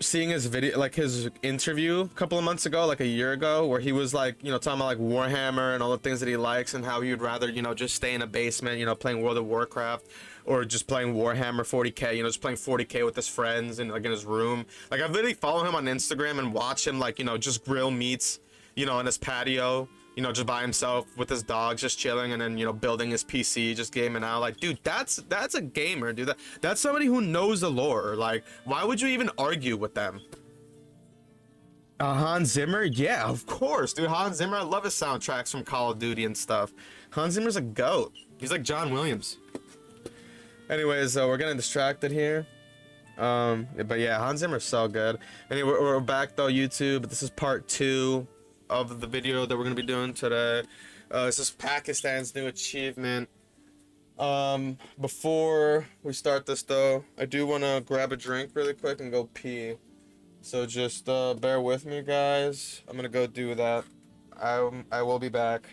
seeing his video, like his interview a couple of months ago, like a year ago, where he was like, you know, talking about like Warhammer and all the things that he likes and how he would rather, you know, just stay in a basement, you know, playing World of Warcraft or just playing Warhammer 40K, you know, just playing 40K with his friends and like in his room. Like I've literally follow him on Instagram and watch him like, you know, just grill meats, you know, on his patio, you know, just by himself with his dogs, just chilling, and then, you know, building his PC, just gaming out. Like, dude, that's a gamer, dude. That's somebody who knows the lore. Like, why would you even argue with them? Hans Zimmer? Yeah, of course, dude. Hans Zimmer, I love his soundtracks from Call of Duty and stuff. Hans Zimmer's a goat. He's like John Williams. Anyways, we're getting distracted here. But yeah, Hans Zimmer's so good. Anyway, we're back though, YouTube. This is part 2 of the video that we're gonna be doing today. This is Pakistan's new achievement. Before we start this though, I do want to grab a drink really quick and go pee. So just bear with me, guys. I'm gonna go do that. I will be back.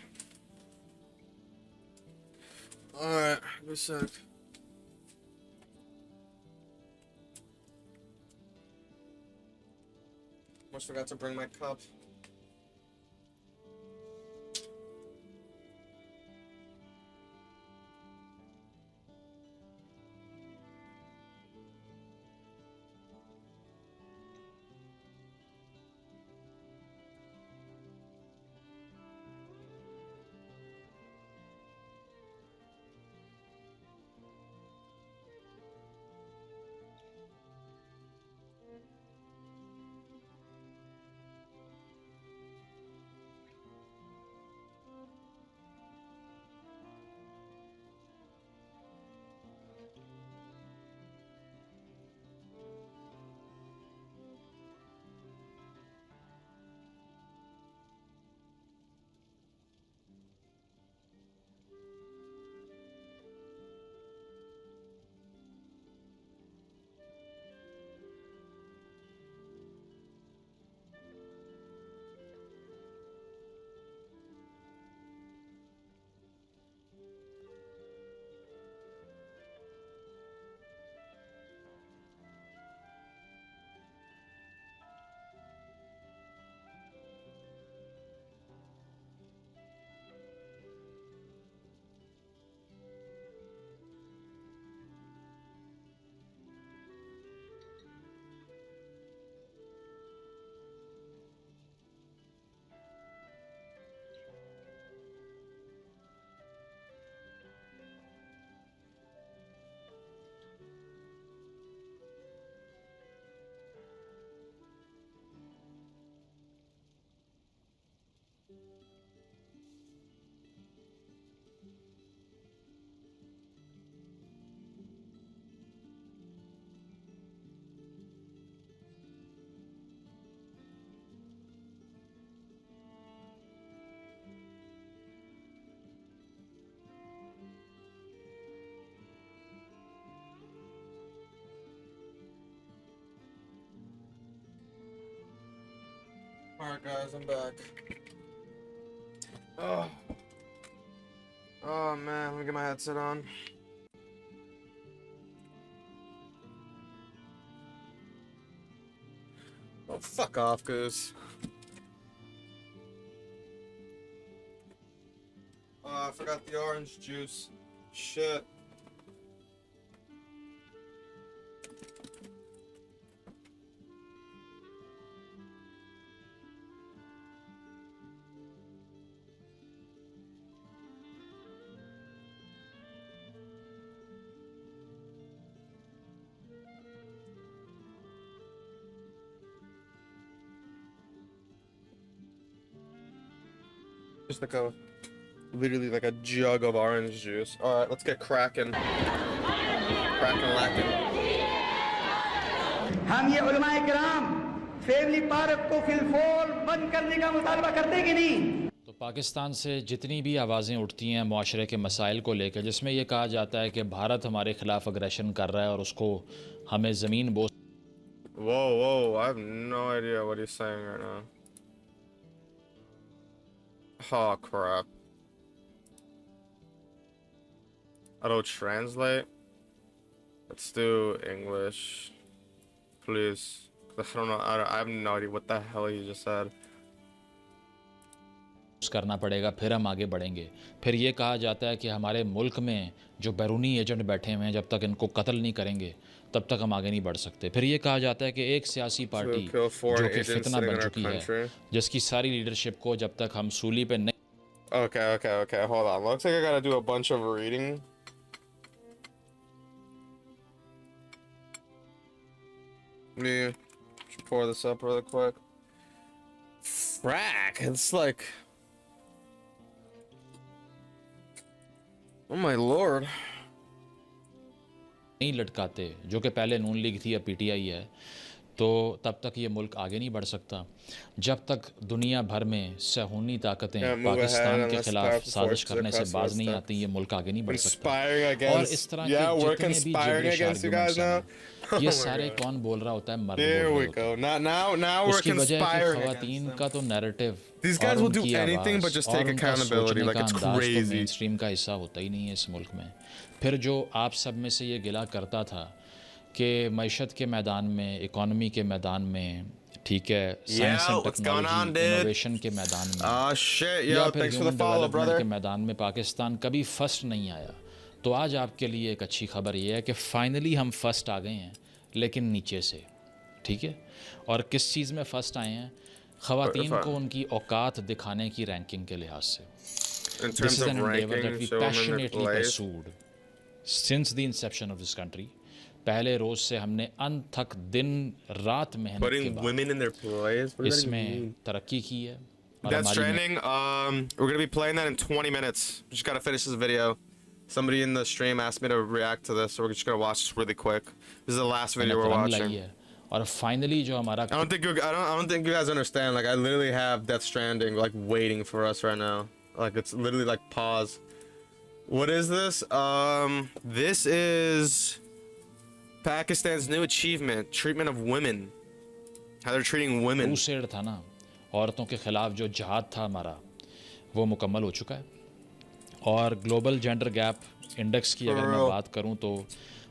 Alright, give me a sec. Almost forgot to bring my cup. Alright guys, I'm back. Oh. Oh man, let me get my headset on. Oh, fuck off, Goose. Oh, I forgot the orange juice. Shit. Just like a, literally like a jug of orange juice. Alright, let's get cracking. Cracking lacking. हम ये उलमाए किराम family park को फिलफोल बंद करने का मुतालबा करते कि नहीं। तो पाकिस्तान से जितनी भी आवाज़ें उठती हैं माशरे के मसाइल को लेकर, जिसमें ये कहा जाता है कि भारत हमारे ख़िलाफ़ अग्रेशन कर रहा है और उसको हमें ज़मीन Bose. Whoa, I have no idea what he's saying right now. Oh crap. Auto translate. Let's do English. Please. don't know. I have no idea what the hell you just said. करना पड़ेगा, फिर हम आगे बढ़ेंगे। फिर ये कहा जाता है कि हमारे मुल्क में जो बैरूनी एजेंट बैठे हुए हैं, जब तक इनको कत्ल नहीं करेंगे तब तक हम आगे नहीं बढ़ सकते। फिर ये कहा जाता है कि एक सियासी पार्टी kill foreign जो कि agents फितना sitting in बन our चुकी है, country. जिसकी सारी लीडरशिप को जब तक हम सूली पे नहीं Okay. Hold on. Looks like I gotta do a bunch of reading. Let me pour this up really quick. Frack. It's like. Oh my lord. नहीं लटकाते, जो कि पहले नून लीग थी या पीटीआई है, तो तब तक ये मुल्क आगे नहीं बढ़ सकता। जब तक दुनिया भर में सहूनी ताकतें पाकिस्तान के खिलाफ साजिश करने से बाज नहीं आती, ये मुल्क आगे नहीं बढ़ सकता। और इस तरह के जितने भी जिगरिश आर्गुमेंट्स हैं, ये सारे कौन बोल रहा होता है? मर्द बोल रहे होते हैं। उसकी वजह है कि ख़वातीन का तो नैरेटिव और उनकी आवाज़ और उनका सोचने का अंदाज तो मेन स्ट्रीम का हिस्सा होता ही नहीं है इस मुल्क में। फिर जो आप सब में से ये गिला करता था कि मईशत के मैदान में, इकॉनमी के मैदान में, ठीक है, साइंस एंड टेक्नोलॉजी, इनोवेशन के मैदान में, या फिर ह्यूमन डेवलपमेंट के मैदान में पाकिस्तान कभी फर्स्ट नहीं आया, तो आज आपके लिए एक अच्छी खबर ये है कि फाइनली हम फर्स्ट आ गए हैं, लेकिन नीचे से, ठीक है। और किस चीज़ में फ़र्स्ट आए हैं? ख़वातीन को उनकी औकात दिखाने की रैंकिंग के लिहाज से। This is an endeavor that we passionately pursued since the inception of this country. पहले रोज से हमने अनथक दिन रात मेहनत के बाद इसमें तरक्की की है। Death Stranding, we're gonna be playing that in 20 minutes. Just gotta finish this video. Somebody in the stream asked me to react to this, so we're just gonna watch this really quick. This is the last video we're watching. और finally जो हमारा I don't think you guys understand. Like, I literally have Death Stranding like waiting for us right now. Like, it's literally like pause. What is this? This is Pakistan's new achievement, treatment of women. How they're treating women. Crusade था ना, औरतों के खिलाफ जो जहाद था हमारा, वो मुकम्मल हो चुका है। और ग्लोबल जेंडर गैप इंडेक्स की अगर मैं बात करूं तो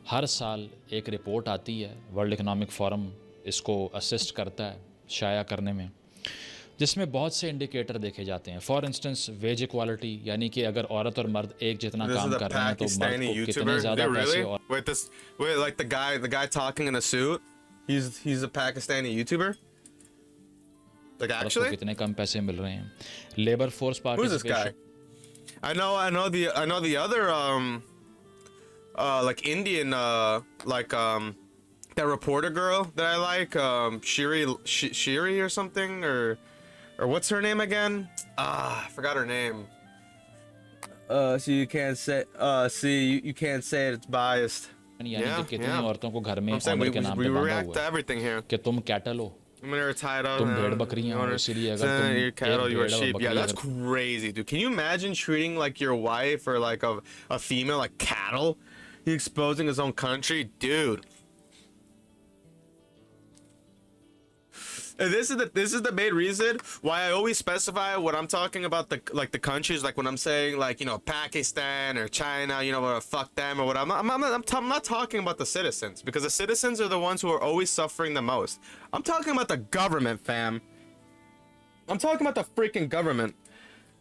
हर साल एक रिपोर्ट आती है, वर्ल्ड इकोनॉमिक फोरम इसको असिस्ट करता है शाया करने में, जिसमें बहुत से इंडिकेटर देखे जाते हैं। फॉर इंस्टेंस वेज इक्वालिटी, यानी कि अगर औरत और मर्द एक जितना काम कर रहे हैं तो मर्द को कितने ज़्यादा पैसे। और wait, like the guy talking in a suit, he's a Pakistani YouTuber? Like, actually? कितने कम पैसे मिल रहे हैं। Labour force participation. I know the other like Indian that reporter girl that I like, Shiri or something, or what's her name again? I forgot her name. So you can't say you can't say it's biased. यानी कि कितनी औरतों को घर में honour के नाम पे बांधा हुआ है कि तुम कैटल हो, तुम भेड़ बकरियां हो, इसलिए अगर तुम cattle, you are sheep. Yeah, that's crazy, dude. Can you imagine treating like your wife or like a female like cattle? He's exposing his own country, dude. And this is the main reason why I always specify when I'm talking about the countries, like when I'm saying like, you know, Pakistan or China, you know, fuck them or whatever. I'm not talking about the citizens, because the citizens are the ones who are always suffering the most. I'm talking about the government, fam. I'm talking about the freaking government.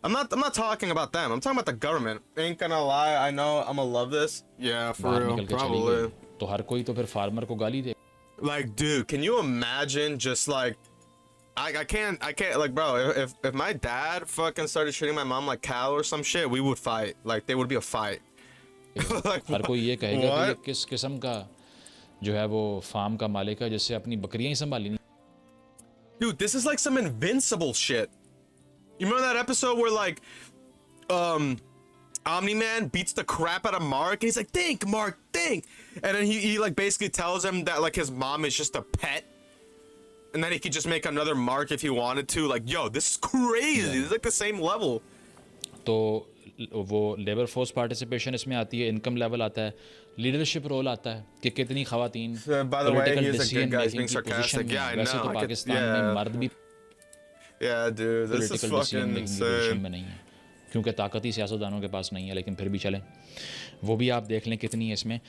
I'm not talking about them. I'm talking about the government. Ain't gonna lie, I know I'm gonna love this. Yeah, for real, probably. तो हर कोई तो फिर farmer को गाली दे। Like, dude, can you imagine just like, I can't, like, bro, if my dad fucking started treating my mom like cattle or some shit, we would fight. Like, there would be a fight. Like, हर कोई ये कहेगा कि ये किस किस्म का जो है वो फार्म का मालिक है जिससे अपनी बकरियां ही संभाली नहीं। Dude, this is like some Invincible shit. You remember that episode where like, Omni-Man beats the crap out of Mark, and he's like, think, Mark, think. And then he like basically tells him that like his mom is just a pet. And then he could just make another Mark if he wanted to. Like, yo, this is crazy. It's like the same level. तो वो labour force participation इसमें आती है, income level आता है, leadership role आता है कि कितनी खवातीन पॉलिटिकल डिसीजन मेकिंग की पोजीशन में। वैसे तो पाकिस्तान में मर्द भी पॉलिटिकल डिसीजन मेकिंग की पोजीशन में नहीं है, क्योंकि ताकत ही सियासतदानों के पास नहीं है, लेकिन फिर भी चलें। वो भी आप देख लें कितनी है इसमें।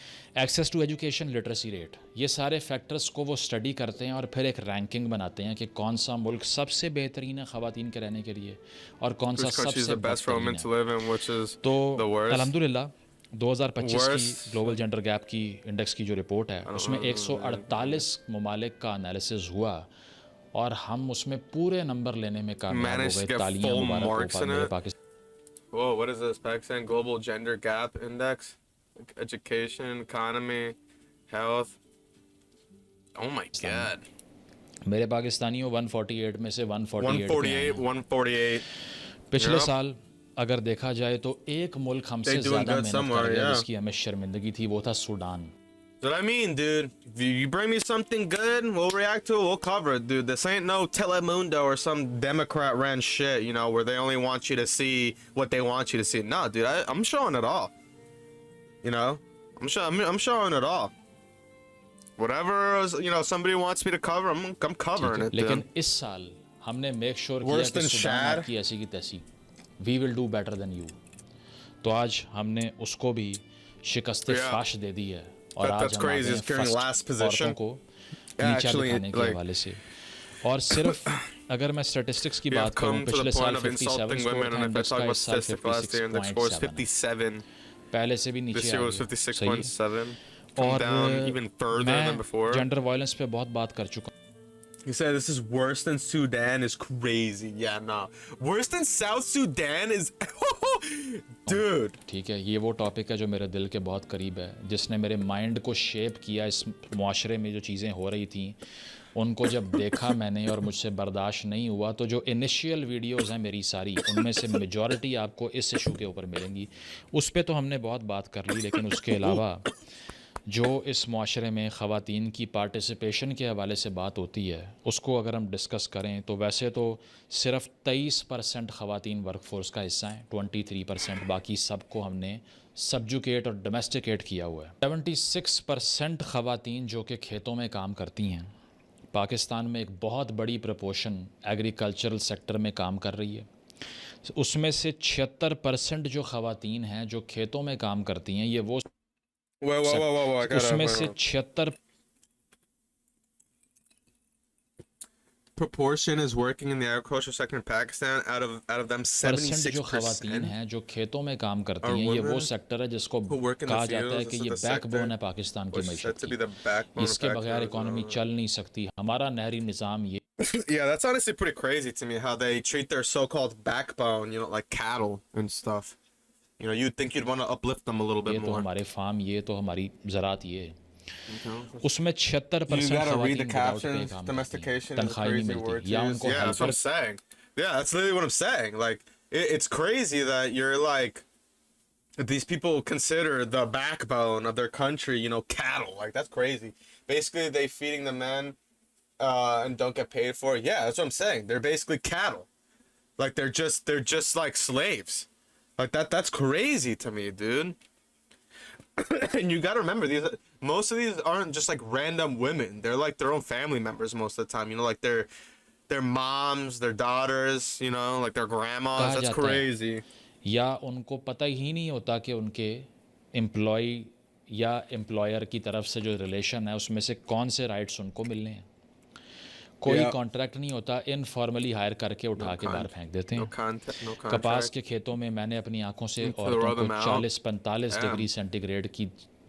Access to education, literacy rate, ये सारे फैक्टर्स को वो स्टडी करते हैं और फिर एक रैंकिंग बनाते हैं कि कौन सा मुल्क सबसे बेहतरीन है ख़वातीन के रहने के लिए और कौन सा सबसे बदतरीन है। तो अल्हम्दुलिल्लाह 2025 की ग्लोबल जेंडर गैप की इंडेक्स की जो रिपोर्ट है उसमें 148 ममालिक का एनालिसिस हुआ और हम उसमें पूरे नंबर लेने में कामयाब हो गए। तालियां मुबारक हो मेरे Pakistan. Whoa, what is this? Pakistan Global Gender Gap Index? Education, economy, health. Oh my god. मेरे पाकिस्तानियों 148 में से 148 148. पिछले साल अगर देखा जाए तो एक मुल्क हमसे ज़्यादा मेहनत कर गया जिसकी हमें शर्मिंदगी थी, वो था Sudan. That's what I mean, dude. If you bring me something good, we'll react to it, we'll cover it, dude. This ain't no Telemundo or some Democrat ran shit, you know, where they only want you to see what they want you to see. No, dude, I'm showing it all. You know, I'm showing it all. Whatever, you know, somebody wants me to cover, I'm covering it. लेकिन इस साल हमने make sure किया कि Sudan आपकी ऐसी की तैसी, we will do better than you. तो आज हमने उसको भी शिकस्त फाश दे दी है और आज हम औरतों को नीचा दिखाने के हवाले से। और सिर्फ अगर मैं स्टैटिस्टिक्स की बात करूं, पिछले साल 57 स्कोर था इंडेक्स का, इस साल 56.7 पहले से भी नीचे आ गया। और मैं जेंडर वायलेंस पे बहुत बात कर चुका हूं। You said this is worse than Sudan is crazy. Yeah, nah. Worse than South Sudan is dude. ठीक है, ये वो टॉपिक है जो मेरे दिल के बहुत करीब है, जिसने मेरे माइंड को शेप किया। इस मुआशरे में जो चीज़ें हो रही थी उनको जब देखा मैंने और मुझसे बर्दाश्त नहीं हुआ, तो जो इनिशियल वीडियोस हैं मेरी सारी, उनमें से मेजॉरिटी आपको इस इशू के ऊपर मिलेंगी। उस पर तो हमने बहुत बात कर ली, लेकिन उसके अलावा जो इस माशरे में ख़वातीन की पार्टिसिपेशन के हवाले से बात होती है, उसको अगर हम डिस्कस करें तो वैसे तो सिर्फ 23% ख़वातीन वर्कफोर्स का हिस्सा हैं, 23%, बाकी सब को हमने सब्जुकेट और डोमेस्टिकेट किया हुआ है। 76% ख़वातीन जो कि खेतों में काम करती हैं, पाकिस्तान में एक बहुत बड़ी प्रपोर्शन एग्रीकल्चरल सेक्टर में काम कर रही है। उसमें से 76% जो ख़वातीन हैं जो खेतों में काम करती हैं, ये वो उसमें से 76 proportion is working in the agriculture sector in Pakistan. Out of them 76% जो ख़वातीन हैं जो खेतों में काम करती हैं, ये वो सेक्टर है जिसको कहा जाता है कि ये बैकबोन है पाकिस्तान की मईशत की। इसके बगैर इकोनॉमी चल नहीं सकती। हमारा नहरी निज़ाम ये Yeah, that's honestly pretty crazy to me how they treat their so-called backbone, you know, like cattle and stuff. You know, you'd think you'd want to uplift them a little bit more. ये तो हमारे farm, ये तो हमारी ज़रात, ये उसमें 76% ख़वातीन तनख्वाह नहीं मिलती या उनको helper. That's what I'm saying. Yeah, that's literally what I'm saying. Like, it's crazy that you're like, these people consider the backbone of their country, you know, cattle. Like, that's crazy. Basically, they feeding the men and don't get paid for it. Yeah, that's what I'm saying. They're basically cattle. Like, they're just like slaves. Like that's crazy to me, dude. And you gotta remember, most of these aren't just like random women. They're like their own family members most of the time. You know, like their moms, their daughters. You know, like their grandmas. That's crazy. या उनको पता ही नहीं होता कि उनके employ या employer की तरफ से जो रिलेशन है उसमें से कौन से राइट्स उनको मिलने हैं। कोई कॉन्ट्रैक्ट नहीं होता, इनफॉर्मली हायर करके उठा के बाहर फेंक देते हैं। कपास के खेतों में मैंने अपनी आंखों से औरतों को 40-45 डिग्री सेंटीग्रेड की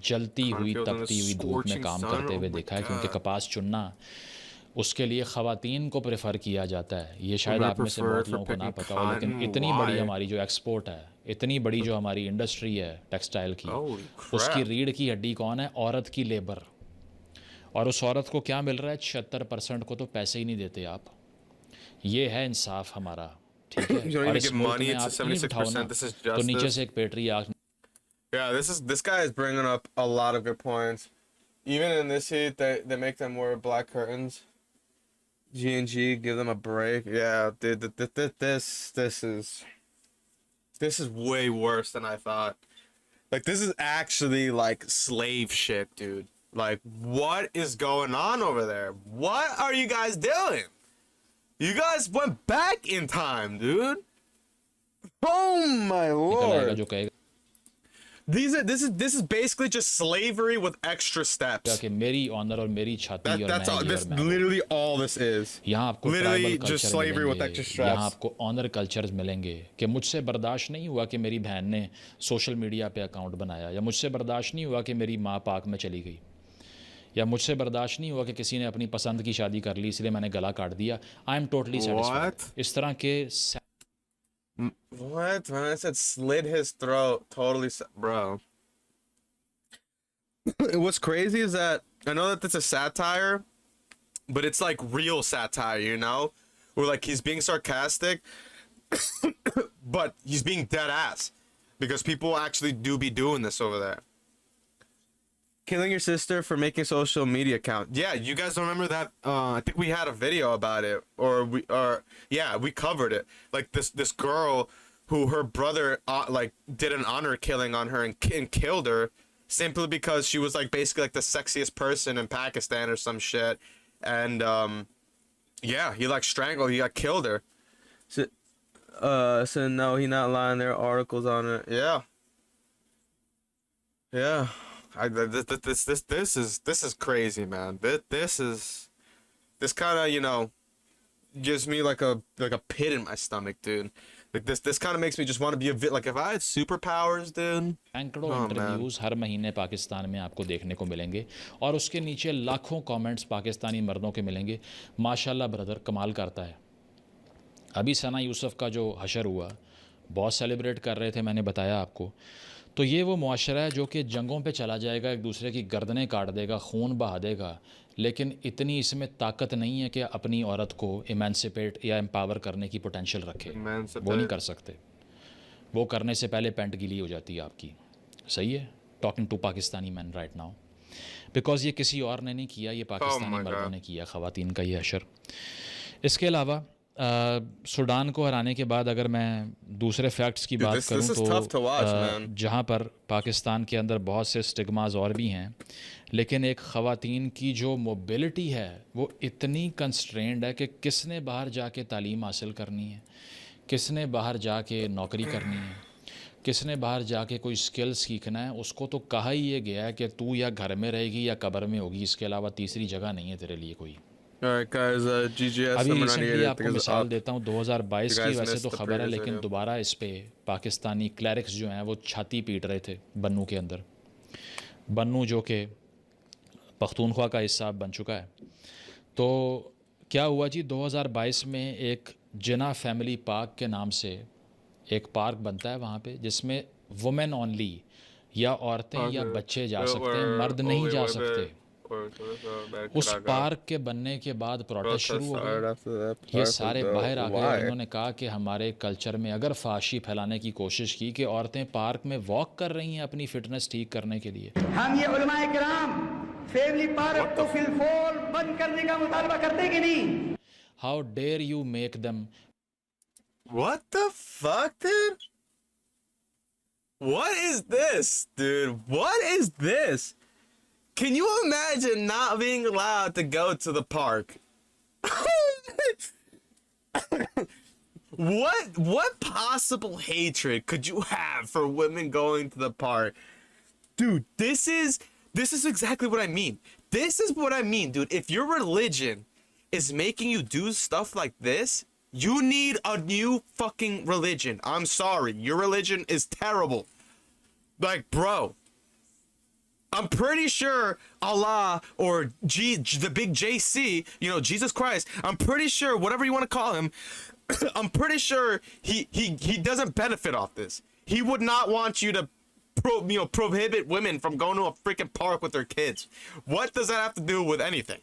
जलती हुई तपती हुई धूप में काम करते हुए देखा है, क्योंकि कपास चुनना उसके लिए ख़वातीन को प्रेफर किया जाता है। ये शायद आप में से बहुत लोगों को ना पता हो, लेकिन इतनी बड़ी हमारी जो एक्सपोर्ट है, इतनी बड़ी जो हमारी इंडस्ट्री है टेक्सटाइल की, उसकी रीढ़ की हड्डी कौन है? औरत की लेबर। और उस औरत को क्या मिल रहा है? 76% को तो पैसे ही नहीं देते आप। ये है इंसाफ हमारा, ठीक है? और इस मुल्क में आप नहीं उठाओ ना, तो नीचे से एक patriarch. Yeah, this guy is bringing up a lot of good points. Even in this heat, they make them wear black curtains. G&G, give them a break. Yeah, dude, this is way worse than I thought. Like, this is actually like slave shit, dude. Like, what is going on over there? What are you guys doing? You guys went back in time, dude. Oh my निकल आएगा lord. जो कहेगा This is basically just slavery with extra steps. कि मेरी honour और मेरी छाती और That's मैं all. ये That's और मैं वो। literally all this is. यहाँ आपको Literally tribal just culture slavery with मिलेंगे, extra यहाँ steps. आपको ऑनर कल्चर्स मिलेंगे कि मुझसे बर्दाश्त नहीं हुआ कि मेरी बहन ने सोशल मीडिया पे अकाउंट बनाया, या मुझसे बर्दाश्त नहीं हुआ कि मेरी माँ पाक में चली गई, या मुझसे बर्दाश्त नहीं हुआ कि किसी ने अपनी पसंद की शादी कर ली इसलिए मैंने गला काट दिया। I am totally satisfied. What? इस तरह के What? When I said slit his throat, totally, bro. What's crazy is that I know that that's a satire, but it's like real satire, you know? Where like he's being sarcastic, but he's being dead ass because people actually do be doing this over there. Killing your sister for making social media account. Yeah, you guys don't remember that? I think we had a video about it, or we covered it. Like this girl who her brother like did an honor killing on her and killed her simply because she was like basically like the sexiest person in Pakistan or some shit, and yeah, he like strangled, he like killed her. So no, he not lying. There are articles on it. Yeah. Yeah. This is crazy, man. This kind of, you know, gives me like a pit in my stomach, dude. Like this kind of makes me just want to be a bit like if I had superpowers, dude. सैकड़ों Oh, interviews हर महीने पाकिस्तान में आपको देखने को मिलेंगे, और उसके नीचे लाखों कमेंट्स पाकिस्तानी मर्दों के मिलेंगे। माशाल्लाह ब्रदर कमाल करता है। अभी सना यूसुफ का जो हशर हुआ बहुत सेलिब्रेट कर रहे थे, मैंने बताया आपको। तो ये वो मुआशरा है जो कि जंगों पे चला जाएगा, एक दूसरे की गर्दनें काट देगा, खून बहा देगा, लेकिन इतनी इसमें ताकत नहीं है कि अपनी औरत को इमेंसिपेट या एम्पावर करने की पोटेंशियल रखे। वो नहीं कर सकते। वो करने से पहले पैंट गीली हो जाती है आपकी। सही है? Talking to Pakistani man right now, because ये किसी और ने नहीं किया, ये पाकिस्तानी मर्दों ने किया ख़वातीन का ये हशर। इसके अलावा सूडान को हराने के बाद अगर मैं दूसरे फैक्ट्स की बात करूं तो जहां पर पाकिस्तान के अंदर बहुत से स्टिग्मास और भी हैं, लेकिन एक ख़वातीन की जो मोबिलिटी है वो इतनी कंस्ट्रेंड है कि किसने बाहर जाके तालीम हासिल करनी है, किसने बाहर जाके नौकरी करनी है, किसने बाहर जाके कोई स्किल सीखना है, उसको तो कहा ही ये गया है कि तू या घर में रहेगी या कब्र में होगी, इसके अलावा तीसरी जगह नहीं है तेरे लिए कोई। Alright guys, GGS अभी number रिसेंटली 98 आपको मिसाल देता हूँ 2022 की, वैसे तो ख़बर है, लेकिन video. दोबारा इस पे पाकिस्तानी क्लैरिक्स जो हैं वो छाती पीट रहे थे बन्नू के अंदर। बन्नू जो कि पख्तूनख्वा का हिस्सा बन चुका है। तो क्या हुआ जी, 2022 में एक जिना फैमिली पार्क के नाम से एक पार्क बनता है वहाँ पे, जिसमें वुमेन ओनली या औरतें या बच्चे जा सकते हैं, मर्द नहीं जा सकते। उस पार्क के बनने के बाद प्रोटेस्ट शुरू हो गए। ये सारे बाहर आ गए और उन्होंने कहा कि हमारे कल्चर में अगर फाशी फैलाने की कोशिश की कि औरतें पार्क में वॉक कर रही हैं अपनी फिटनेस ठीक करने के लिए। हम ये उलमाए किराम फैमिली पार्क को फिलफोल बंद करने का मुतालबा करते कि नहीं? How dare you make them. What the fuck, dude? What is this, dude? What is this? Can you imagine not being allowed to go to the park? What possible hatred could you have for women going to the park? Dude, this is exactly what I mean. This is what I mean, dude. If your religion is making you do stuff like this, you need a new fucking religion. I'm sorry. Your religion is terrible. Like, bro, I'm pretty sure Allah or the big JC, you know, Jesus Christ, I'm pretty sure, whatever you want to call him, I'm pretty sure he doesn't benefit off this. He would not want you to prohibit women from going to a freaking park with their kids. What does that have to do with anything?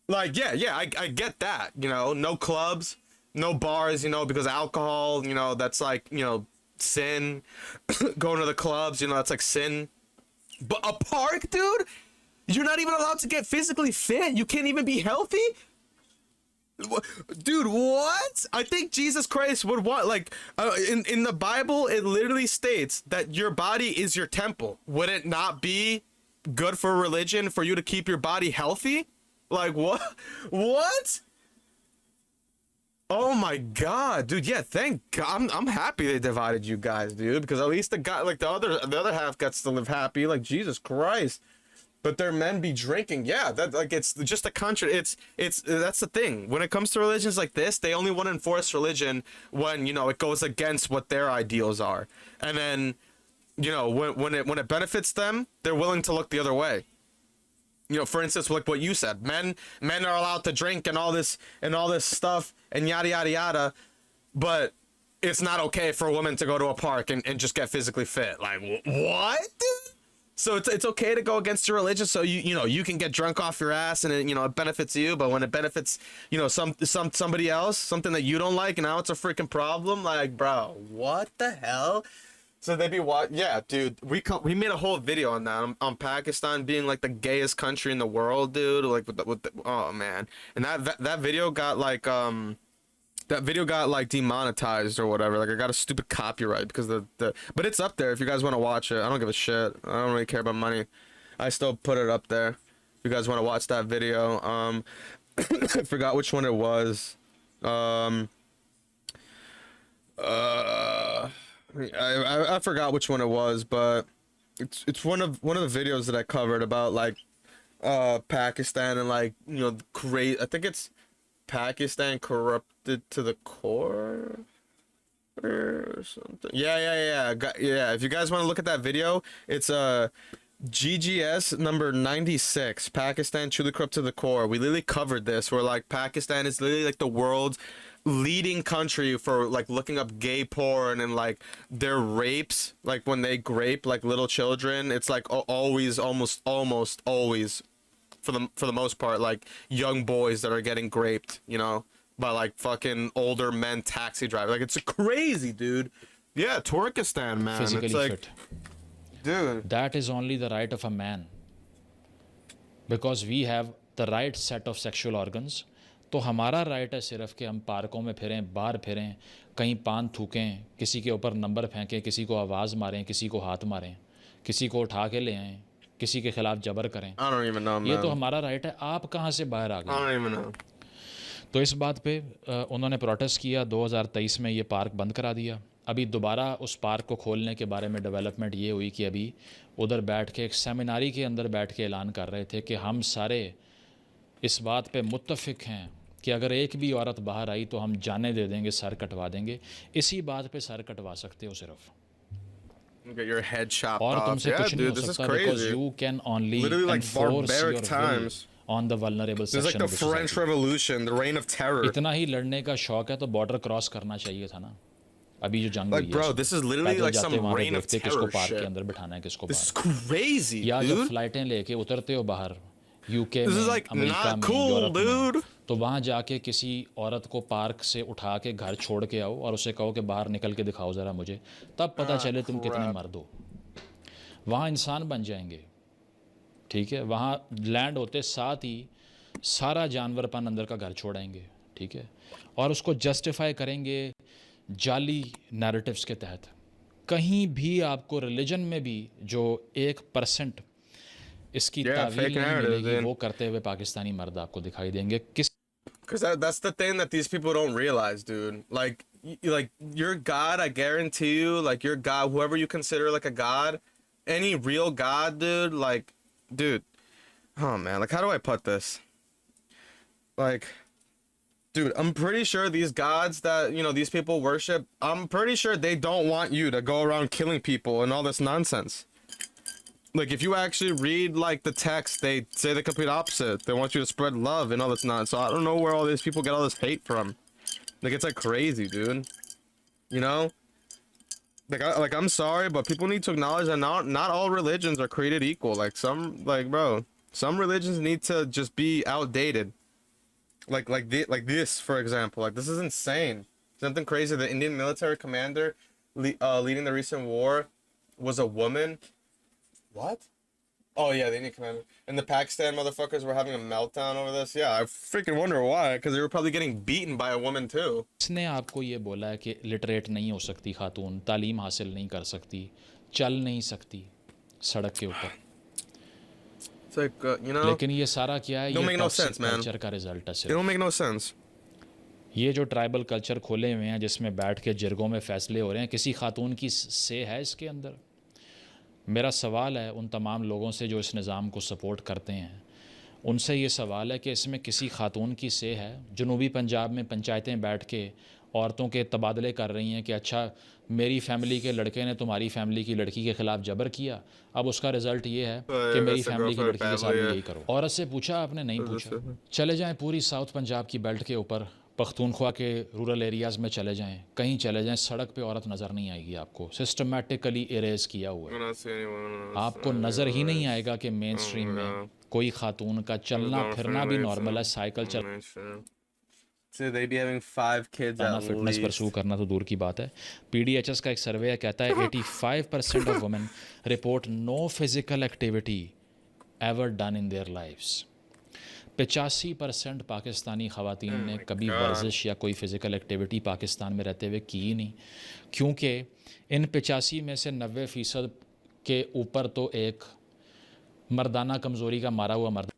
Like, yeah, I get that, you know, no clubs, no bars, you know, because alcohol, you know, that's like, you know, sin. Going to the clubs, you know, that's like sin. But a park, dude, you're not even allowed to get physically fit. You can't even be healthy. Dude, what? I think Jesus Christ would want, like, in the Bible, it literally states that your body is your temple. Would it not be good for religion for you to keep your body healthy? Like, what? Oh my god, dude! Yeah, thank God. I'm happy they divided you guys, dude, because at least the guy, like the other half, gets to live happy. Like Jesus Christ, but their men be drinking. Yeah, that like it's just a country. It's that's the thing. When it comes to religions like this, they only want to enforce religion when it goes against what their ideals are, and then when it benefits them, they're willing to look the other way. For instance, like what you said, men are allowed to drink and all this stuff and yada yada yada, but it's not okay for a woman to go to a park and just get physically fit. Like what, dude? So it's okay to go against your religion, so you can get drunk off your ass and it benefits you, but when it benefits somebody else, something that you don't like, and now it's a freaking problem. Like, bro, what the hell? So they be what? Yeah, dude. We made a whole video on that on Pakistan being like the gayest country in the world, dude. Like with the oh man, and that video got like demonetized or whatever. Like I got a stupid copyright because but it's up there if you guys want to watch it. I don't give a shit. I don't really care about money. I still put it up there if you guys want to watch that video. I forgot which one it was. I forgot which one it was, but it's one of the videos that I covered about like Pakistan and like I think it's Pakistan corrupted to the core or something. Yeah. If you guys want to look at that video, it's GGS number 96, Pakistan truly corrupt to the core. We literally covered this, where like Pakistan is literally like the world's leading country for like looking up gay porn, and like their rapes, like when they grape like little children, it's like always almost always for the most part like young boys that are getting graped, by like fucking older men taxi drivers. Like it's crazy, dude. Yeah, Turkestan, man. Physically it's like fit. Dude, that is only the right of a man, because we have the right set of sexual organs. तो हमारा right है सिर्फ कि हम पार्कों में फिरें, बाहर फिरें, कहीं पान थूकें, किसी के ऊपर नंबर फेंकें, किसी को आवाज़ मारें, किसी को हाथ मारें, किसी को उठा के ले आएं, किसी के ख़िलाफ़ जबर करें. ये तो हमारा राइट है. आप कहाँ से बाहर आ गए? तो इस बात पे उन्होंने प्रोटेस्ट किया. 2023 में ये पार्क बंद करा दिया. अभी दोबारा उस पार्क को खोलने के बारे में डेवलपमेंट ये हुई कि अभी उधर बैठ के एक सेमिनारी के अंदर बैठ के ऐलान कर रहे थे कि हम सारे इस बात पे मुत्तफ़िक हैं कि अगर एक भी औरत बाहर आई तो हम जाने दे देंगे, सर कटवा देंगे. इसी बात पे सर कटवा सकते हो सिर्फ. Get your head chopped और off. तुमसे कुछ नहीं हो सकता, because you can only enforce your will on the vulnerable section like the of the French society. Revolution, the reign of terror. इतना ही लड़ने का शौक है तो बॉर्डर क्रॉस करना चाहिए था ना. अभी जो जंग like, हुई bro, this is literally like some reign of terror किसको पार्क shit. के अंदर बिठाना है, किसको This is बाहर. crazy, या dude. जब फ्लाइटें लेके उतरते हो बाहर यूके में, This is like America not में, cool, यूरोप में, dude. तो वहाँ जाके किसी औरत को पार्क से उठा के घर छोड़ के आओ और उसे कहो कि बाहर निकल के दिखाओ ज़रा मुझे, तब पता चले तुम कितने मर्द हो. वहाँ इंसान बन जाएंगे, ठीक है. वहाँ लैंड होते साथ ही सारा जानवरपन अंदर का घर छोड़ाएंगे, ठीक है, और उसको जस्टिफाई करेंगे जाली नैरेटिव्स के तहत. कहीं भी आपको रिलीजन में भी जो 1% इसकी तावील नहीं मिलेगी, वो करते हुए पाकिस्तानी मर्द आपको दिखाई देंगे. किस Because that's the thing that these people don't realize, dude. Like your God, I guarantee you, like your God, whoever you consider like a God, any real God, dude, like, dude, oh man, like how do I put this? Like, dude, I'm pretty sure these gods that, these people worship, I'm pretty sure they don't want you to go around killing people and all this nonsense. Like, if you actually read, like, the text, they say the complete opposite. They want you to spread love and all this nonsense. So I don't know where all these people get all this hate from. Like, it's, like, crazy, dude. Like, I'm sorry, but people need to acknowledge that not all religions are created equal. Like, some religions need to just be outdated. Like this, for example. Like, this is insane. Something crazy. The Indian military commander leading the recent war was a woman. What? Oh yeah, the Indian commander. And the Pakistan motherfuckers were having a meltdown over this. Yeah, I freaking wonder why. Because they were probably getting beaten by a woman too. इसने आपको ये बोला है कि literate नहीं हो सकती खातून, तालीम हासिल नहीं कर सकती, चल नहीं सकती सड़क के ऊपर. It's like, लेकिन ये सारा क्या है? Don't ये make no toxic sense, man. Culture का रिजल्ट है It सिर्फ. don't make no sense. ये जो ट्राइबल कल्चर खोले हुए हैं जिसमें बैठ के जिरगों में फ़ैसले हो रहे हैं, किसी खातून की से है इसके अंदर? मेरा सवाल है उन तमाम लोगों से जो इस निज़ाम को सपोर्ट करते हैं, उनसे ये सवाल है कि इसमें किसी खातून की से है? जनूबी पंजाब में पंचायतें बैठ के औरतों के तबादले कर रही हैं कि अच्छा मेरी फ़ैमिली के लड़के ने तुम्हारी फ़ैमिली की लड़की के ख़िलाफ़ जबर किया, अब उसका रिज़ल्ट ये है कि मेरी फ़ैमिली की लड़की के साथ भी यही करो। औरत से पूछा आपने? नहीं पूछा। चले जाएं पूरी साउथ पंजाब की बेल्ट के ऊपर, पख्तूनख्वा के रूरल एरियाज़ में चले जाएं, कहीं चले जाएं, सड़क पे औरत नज़र नहीं आएगी आपको। सिस्टमेटिकली इरेज किया हुआ है। आपको नज़र ही नहीं आएगा कि मेन स्ट्रीम में कोई खातून का चलना फिरना भी नॉर्मल है, cycle So they be having 5 kids चलाना, at फिटनेस least. परसू करना तो दूर की बात है। PDHS का एक सर्वे कहता है 85% of women report no physical activity ever done in their lives. 85% Pakistani ख़वातीन ने कभी वर्जिश या कोई फ़िज़िकल एक्टिविटी पाकिस्तान में रहते हुए की ही नहीं, क्योंकि इन 85 में से 90% के ऊपर तो एक मर्दाना कमज़ोरी का मारा हुआ मर्द।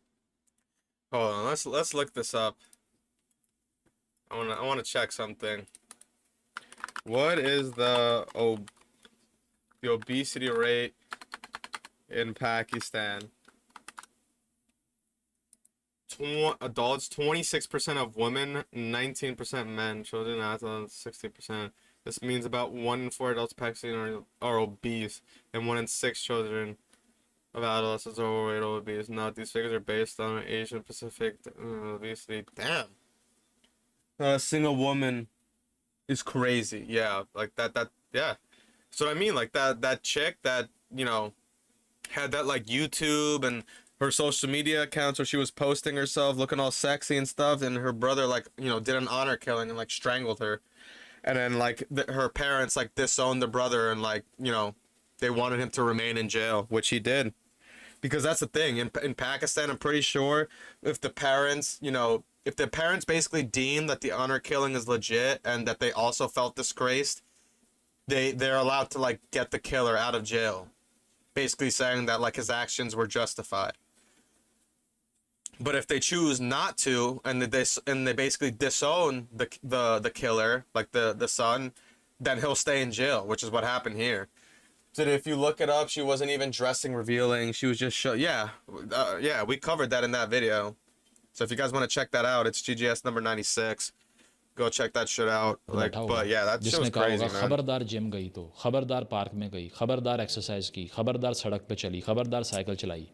Hold on, let's look this up. I want to check something. What is the obesity rate in Pakistan? Adults, 26% of women, 19% men, children, adults, 60%. This means about 1 in 4 adults in Pakistan are obese, and 1 in 6 children of adolescents are overweight or obese. Note these figures are based on Asian Pacific obesity. Damn. Not a single woman is crazy. Yeah, like that. Yeah. So I mean, like that chick that had that like YouTube and her social media accounts where she was posting herself looking all sexy and stuff, and her brother like did an honor killing and like strangled her, and then like her parents like disowned the brother and like they wanted him to remain in jail, which he did. Because that's the thing in Pakistan, I'm pretty sure if the parents basically deem that the honor killing is legit and that they also felt disgraced, they're allowed to like get the killer out of jail, basically saying that like his actions were justified. But if they choose not to and they basically disown the killer, like the son, then he'll stay in jail, which is what happened here. So if you look it up, she wasn't even dressing revealing. She was just yeah, we covered that in that video. So if you guys want to check that out, it's GGS number 96. Go check that shit out. Like, but yeah, that shit was crazy, man. खबरदार gym गई तो, खबरदार park में गई, खबरदार exercise की, खबरदार सड़क पे चली, खबरदार साइकिल चलाई।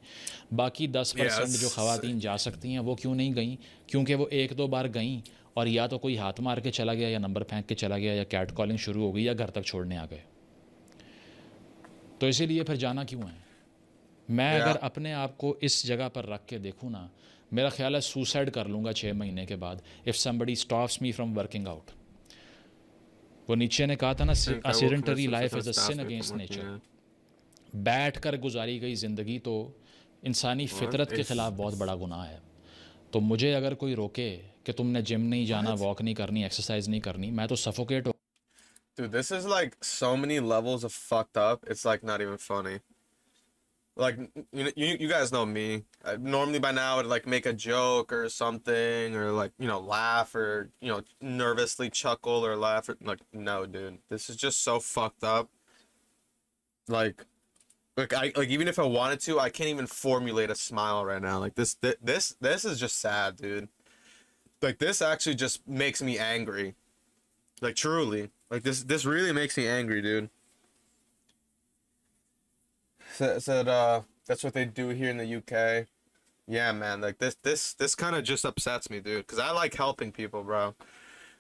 बाकी 10% जो खवातीन जा सकती हैं वो क्यों नहीं गई? क्योंकि वो 1-2 बार गई और या तो कोई हाथ मार के चला गया, या नंबर फेंक के चला गया, या कैट कॉलिंग शुरू हो गई, या घर तक छोड़ने आ गए। तो इसीलिए फिर जाना क्यों है? मैं अगर अपने आप को इस जगह पर रख के देखूँ ना, मेरा ख्याल है सुसाइड कर लूँगा 6 महीने के बाद, if somebody stops me from working out. वो नीचे ने कहा था ना, a sedentary life is a sin against nature. बैठ कर गुजारी गई ज़िंदगी तो इंसानी फितरत के ख़िलाफ़ बहुत बड़ा गुनाह है। तो मुझे अगर कोई रोके कि तुमने जिम नहीं जाना, वॉक नहीं करनी, एक्सरसाइज नहीं करनी, मैं तो सफोकेट हो। Dude, this is like so many levels of fucked up. It's like not even funny. Like you guys know me. Normally by now I would like make a joke or something, or like laugh, or nervously chuckle or laugh. Or, like no, dude, this is just so fucked up. Like even if I wanted to, I can't even formulate a smile right now. Like this is just sad, dude. Like this actually just makes me angry. Like truly. Like this really makes me angry, dude. Said that's what they do here in the UK. Yeah, man. Like this kind of just upsets me, dude. Cause I like helping people, bro.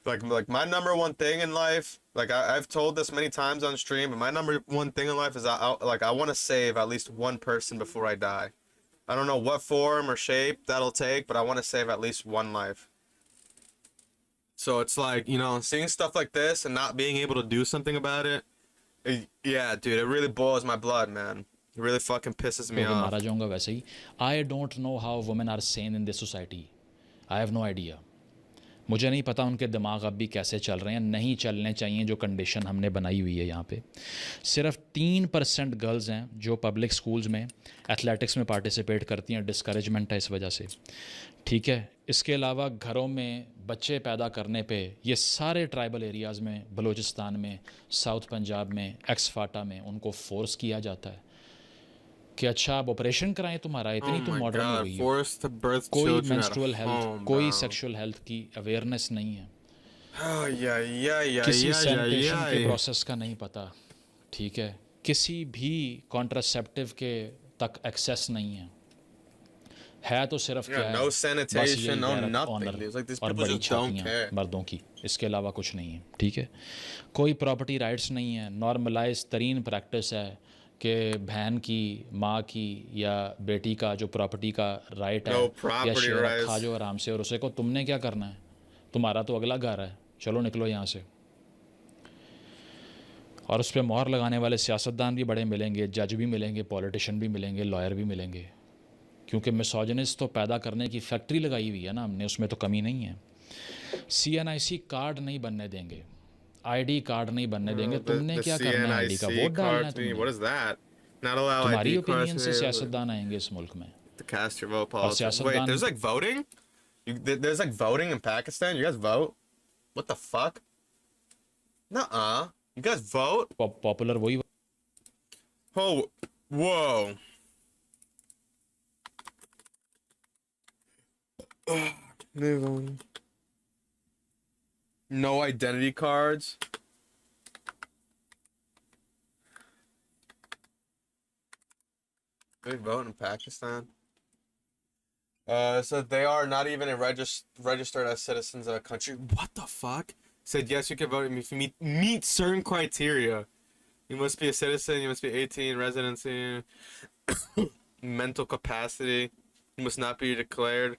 Like my number one thing in life. Like I've told this many times on stream, but my number one thing in life is I want to save at least one person before I die. I don't know what form or shape that'll take, but I want to save at least one life. So it's like, seeing stuff like this and not being able to do something about it, yeah, dude, it really boils my blood, man. It really fucking pisses me off. मारा जाऊंगा वैसे ही। I don't know how women are sane in this society. I have no idea. मुझे नहीं पता उनके दिमाग अब भी कैसे चल रहे हैं। नहीं चलने चाहिए जो कंडीशन हमने बनाई हुई है यहाँ पे। सिर्फ 3% गर्ल्स हैं जो पब्लिक स्कूल्स में एथलेटिक्स में पार्टिसिपेट करती हैं। डिस्करेजमेंट है इस वजह से, ठीक है। इसके अलावा घरों में बच्चे पैदा करने पे ये सारे ट्राइबल एरियाज़ में, बलूचिस्तान में, साउथ पंजाब में, एक्सफाटा में उनको फोर्स किया जाता है कि अच्छा आप ऑपरेशन कराएं तुम्हारा, इतनी तुम मॉडर्न हो गई हो। Forced to birth कोई children at menstrual health, home, कोई bro. सेक्सुअल हेल्थ की अवेयरनेस नहीं है, Yeah, किसी सैनिटेशन के प्रोसेस का नहीं पता, ठीक है, किसी भी कॉन्ट्रासेप्टिव के तक एक्सेस नहीं है तो सिर्फ क्या है, no बस यही sanitation, no गैरत, nothing. Honour It's like these और people बड़ी just don't छातियाँ care. मर्दों की, इसके अलावा कुछ नहीं है, ठीक है। कोई प्रॉपर्टी राइट्स नहीं है, नॉर्मलाइज तरीन प्रैक्टिस है कि बहन की, माँ की या बेटी का जो प्रॉपर्टी का राइट है No या property शेयर rights. खा जो आराम से, और उसे को तुमने क्या करना है, तुम्हारा तो अगला घर है, चलो निकलो यहाँ से। और उस पर मोहर लगाने वाले सियासतदान भी बड़े मिलेंगे, जज भी मिलेंगे, पॉलिटिशियन भी मिलेंगे, लॉयर भी मिलेंगे, क्योंकि मिसोजिनिस्ट तो पैदा करने की फैक्ट्री लगाई हुई है ना हमने, उसमें तो कमी नहीं है। CNIC कार्ड नहीं बनने देंगे, ID कार्ड नहीं बनने देंगे। तुमने क्या करना है, ID का वोट डालना है तुमने। What is that? Not allow तुम्हारी ID ओपिनियन cards से to सियासतदान आएंगे इस मुल्क में। cast your vote और politics. Wait, सियासतदान, there's like voting? There's like voting in Pakistan? You guys vote? What the fuck? Nuh-uh. You guys vote? Popular वही Oh, whoa. Move on. No identity cards. They vote in Pakistan. So they are not even registered as citizens of a country. What the fuck? Said yes, you can vote if you meet certain criteria. You must be a citizen. You must be 18, residency, mental capacity. You must not be declared.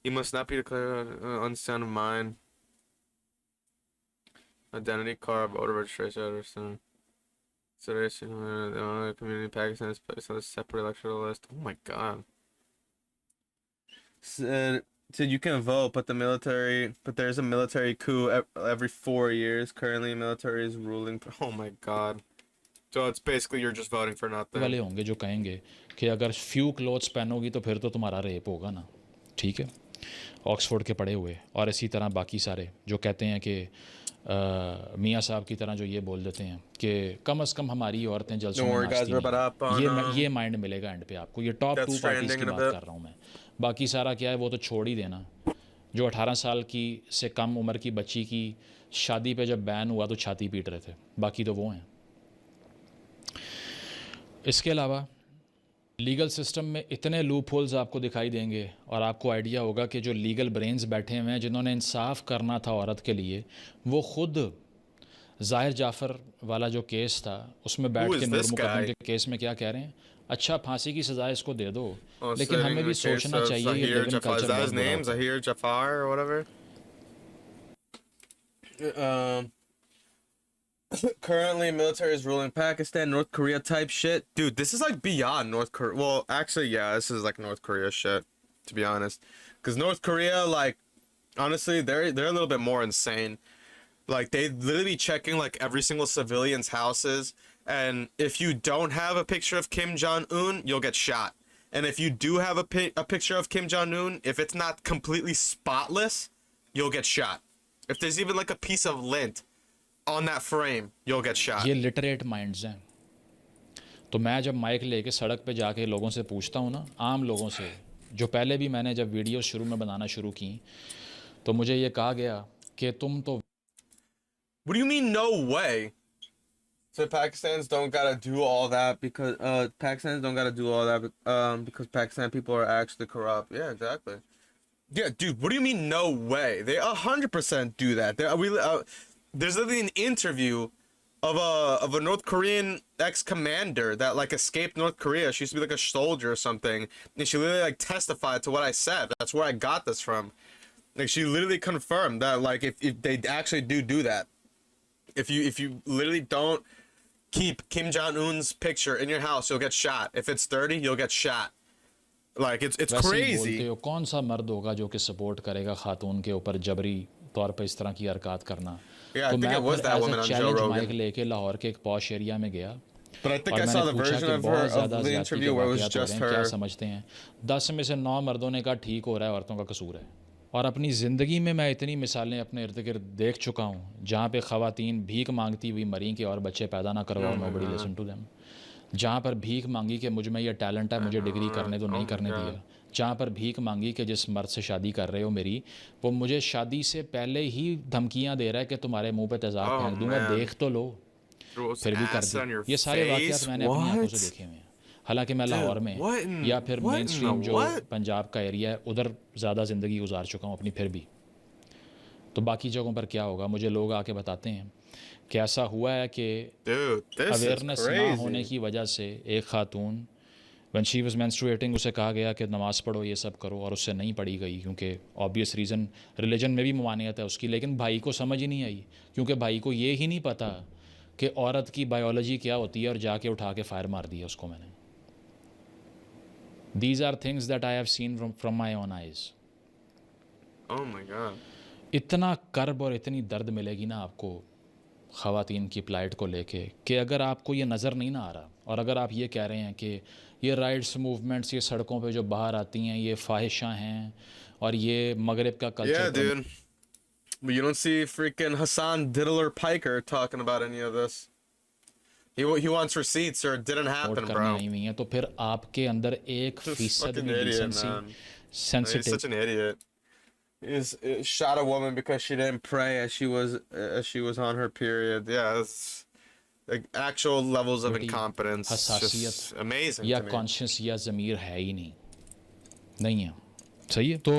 You must not be declared unsound of mind. Identity card, voter registration, the community in Pakistan is placed on a separate electoral list. Oh my god. Said you can vote, but there's a military coup every 4 years. Currently, military is ruling. Oh my god. So it's basically you're just voting for nothing. वाले होंगे जो कहेंगे कि अगर few clothes पहनोगी तो फिर तो तुम्हारा रेप होगा ना, ठीक है। ऑक्सफोर्ड के पढ़े हुए और इसी तरह बाकी सारे जो कहते हैं कि मियाँ साहब की तरह जो ये बोल देते हैं कि कम से कम हमारी औरतें जलसों में नाचती हैं। ये माइंड मिलेगा एंड पे आपको। ये टॉप 2 पार्टीज़ की बात कर रहा हूँ मैं। बाकी सारा क्या है वो तो छोड़ ही देना। जो 18 साल की से कम उम्र की बच्ची की शादी पे जब बैन हुआ तो छाती पीट रहे थे, बाकी तो वो हैं। इसके अलावा लीगल सिस्टम में इतने लूप होल्स आपको दिखाई देंगे और आपको आइडिया होगा कि जो लीगल ब्रेन्स बैठे हुए हैं जिन्होंने इंसाफ करना था औरत के लिए, वो खुद ज़ाहिर जाफ़र वाला जो केस था उसमें बैठ के नूर मुकद्दम के केस में क्या कह रहे हैं, अच्छा फांसी की सज़ा इसको दे दो, लेकिन हमें भी सोचना चाहिए ये living culture Zahir Jafar or whatever. Currently, military is ruling Pakistan, North Korea type shit. Dude, this is like beyond North Korea. Well, actually, yeah, this is like North Korea shit, to be honest. Because North Korea, like, honestly, they're a little bit more insane. Like, they literally be checking like every single civilian's houses, and if you don't have a picture of Kim Jong-un, you'll get shot. And if you do have a picture of Kim Jong-un, if it's not completely spotless, you'll get shot. If there's even like a piece of lint on that frame, you'll get shot. ये literate minds हैं। तो मैं जब mic लेके सड़क पे जाके लोगों से पूछता हूँ ना, आम लोगों से, जो पहले भी मैंने जब वीडियो शुरू में बनाना शुरू की तो मुझे ये कहा गया कि तुम तो What do you mean no way? So Pakistanis don't gotta do all that because Pakistanis don't gotta do all that because Pakistan people are actually corrupt. Yeah, exactly. Yeah, dude, what do you mean no way? They 100% do that. There's literally an interview of a North Korean ex-commander that like escaped North Korea. She used to be like a soldier or something, and she literally like testified to what I said. That's where I got this from. Like she literally confirmed that like if they actually do that, if you literally don't keep Kim Jong-un's picture in your house, you'll get shot. If it's dirty, you'll get shot. Like it's crazy. कौन सा मर्द होगा जो कि support करेगा खातून के ऊपर जबरी तौर पे इस तरह की हरकत करना। Yeah, I think it was that woman on Joe Rogan. Mic लेके लाहौर के एक पॉश एरिया में गया। But I think I saw the version of her of the interview where it was just her. क्या समझते हैं 10 में से 9 मर्दों ने कहा ठीक हो रहा है, औरतों का कसूर है। और अपनी ज़िंदगी में मैं इतनी मिसालें अपने इर्द गिर्द देख चुका हूँ जहाँ पे ख़वातीन भीख मांगती हुई मरी कि और बच्चे पैदा ना करवाओ, नोबडी लिसन टू देम। जहाँ पर भीख मांगी कि मुझ में ये टैलेंट है, मुझे डिग्री करने दो, नहीं करने दिया। जहाँ पर भीख मांगी कि जिस मर्द से शादी कर रहे हो मेरी, वो मुझे शादी से पहले ही धमकियाँ दे रहा है कि तुम्हारे मुंह पे तेज़ाब फेंक दूंगा, देख तो लो, फिर भी कर दी। ये सारे वाक़यात मैंने अपनी आंखों से देखे हुए हैं। हालांकि मैं लाहौर में या फिर मेन स्ट्रीम जो पंजाब का एरिया है उधर ज़्यादा ज़िंदगी गुजार चुका हूँ अपनी, फिर भी तो बाकी जगहों पर क्या होगा मुझे लोग आके बताते हैं कि ऐसा हुआ है कि अवेयरनेस ना होने की वजह से एक खातून व्हेन शी वाज मेंस्ट्रुएटिंग उसे कहा गया कि नमाज़ पढ़ो, ये सब करो, और उससे नहीं पढ़ी गई क्योंकि ऑब्वियस रीज़न रिलीजन में भी ममानियत है उसकी, लेकिन भाई को समझ ही नहीं आई क्योंकि भाई को ये ही नहीं पता कि औरत की बायोलॉजी क्या होती है, और जाके उठा के फायर मार दिया उसको मैंने। These are things that I have seen from my own eyes. Oh my God. इतना कर्ब और इतनी दर्द मिलेगी ना आपको ख़वातीन की प्लाइट को लेके कि अगर आपको ये नज़र नहीं ना आ रहा, और अगर आप ये कह रहे हैं कि ये राइट्स मूवमेंट्स ये सड़कों पे जो बाहर आती हैं ये फ़ाहिशा हैं और ये मगरिब का culture, Yeah, dude. But you don't see freaking Hassan Diddler Piker talking about any of this. He wants receipts or it didn't happen, करने bro. आई हुई हैं, तो फिर आपके अंदर 1% Fucking भी idiot, decency, man. He's sensitive, such an idiot. He's shot a woman because she didn't pray as she was on her period. Yeah, it's like actual levels of incompetence. Just amazing या to me. Conscious या ज़मीर है ही नहीं है। सही है। तो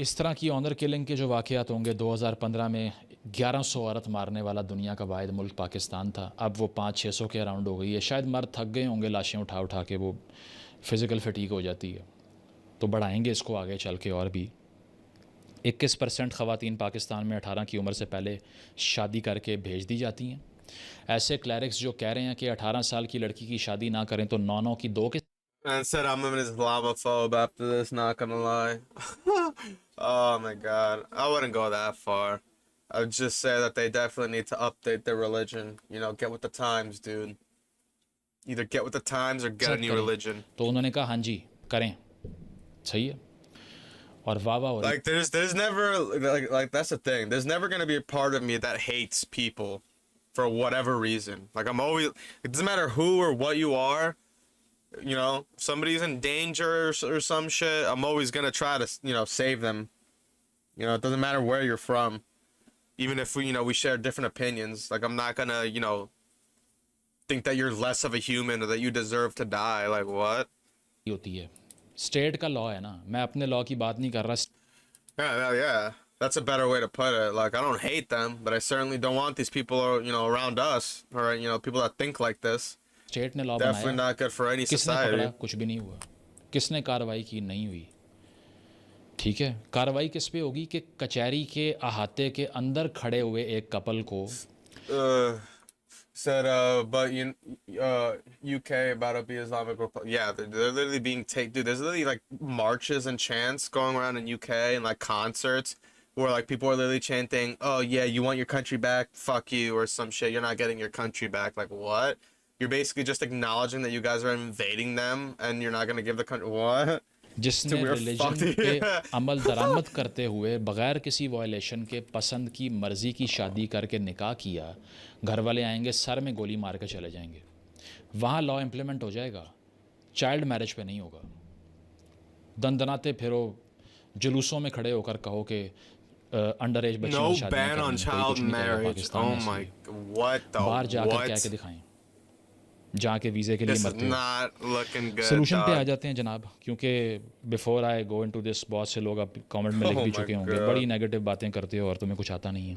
इस तरह की ऑनर किलिंग के जो वाक़यात होंगे, 2015 में 1100 औरत मारने वाला दुनिया का वाहिद मुल्क पाकिस्तान था, अब वो 500-600 के अराउंड हो गई है। शायद मर्द थक गए होंगे लाशें उठा उठा के, वो फ़िज़िकल फटीग हो जाती है। तो बढ़ाएंगे इसको आगे चल के और भी। 21% ख़वातीन पाकिस्तान में 18 की उम्र से पहले शादी करके भेज दी जाती हैं। ऐसे क्लैरिक्स जो कह रहे हैं कि 18 साल की लड़की की शादी ना करें तो 9 की 2 के And said I'm an Islamophobe after this, not gonna lie. Oh my God. I wouldn't go that far. I would just say that they definitely need to update their religion. You know, get with the times, dude. Either get with the times or get a new religion. तो उन्होंने कहा हाँ जी करें, सही है। और वाह वाह, Like there's never like that's the thing. There's never gonna be a part of me that hates people for whatever reason. Like I'm always, it doesn't matter who or what you are. You know, somebody's in danger or some shit, I'm always gonna try to, you know, save them. You know, it doesn't matter where you're from. Even if we, you know, we share different opinions. Like, I'm not gonna, you know, think that you're less of a human or that you deserve to die. Like, what? होती है, state का law है ना, मैं अपने law की बात नहीं कर रहा। Yeah. That's a better way to put it. Like, I don't hate them, but I certainly don't want these people, you know, around us, or, you know, people that think like this. State ने law Definitely बनाया, not good for any किसने society. पकड़ा? कुछ भी नहीं हुआ। किसने कार्रवाई की? नहीं हुई। ठीक है, कार्रवाई किस पे होगी कि कचहरी के अहाते के अंदर खड़े हुए एक कपल को said but UK about to be Islamic Republic. Yeah, they're literally being taken. Dude, there's literally like marches and chants going around in UK and like concerts where like people are literally chanting, "Oh yeah, you want your country back? Fuck you," or some shit. You're not getting your country back. Like what? You're basically just acknowledging that you guys are invading them and you're not gonna give the country. What? जिसने religion पे अमल दरामद करते हुए बग़ैर किसी violation के पसंद की मर्ज़ी की शादी करके निकाह किया, घर वाले आएंगे सर में गोली मार के चले जाएंगे। वहाँ लॉ इम्प्लीमेंट हो जाएगा, चाइल्ड मैरिज पे नहीं होगा। दंदनाते फिरो, जुलूसों में खड़े होकर कहो कि अंडर एज बच्चों की शादी बाहर जाकर कह के दिखाएं, जाके वीज़े के लिए मरते हो। सोल्यूशन पे आ जाते हैं जनाब, क्योंकि before I go into this बहुत से लोग आप कमेंट में लिख भी चुके होंगे, बड़ी नेगेटिव बातें करते हो और तुम्हें कुछ आता नहीं है,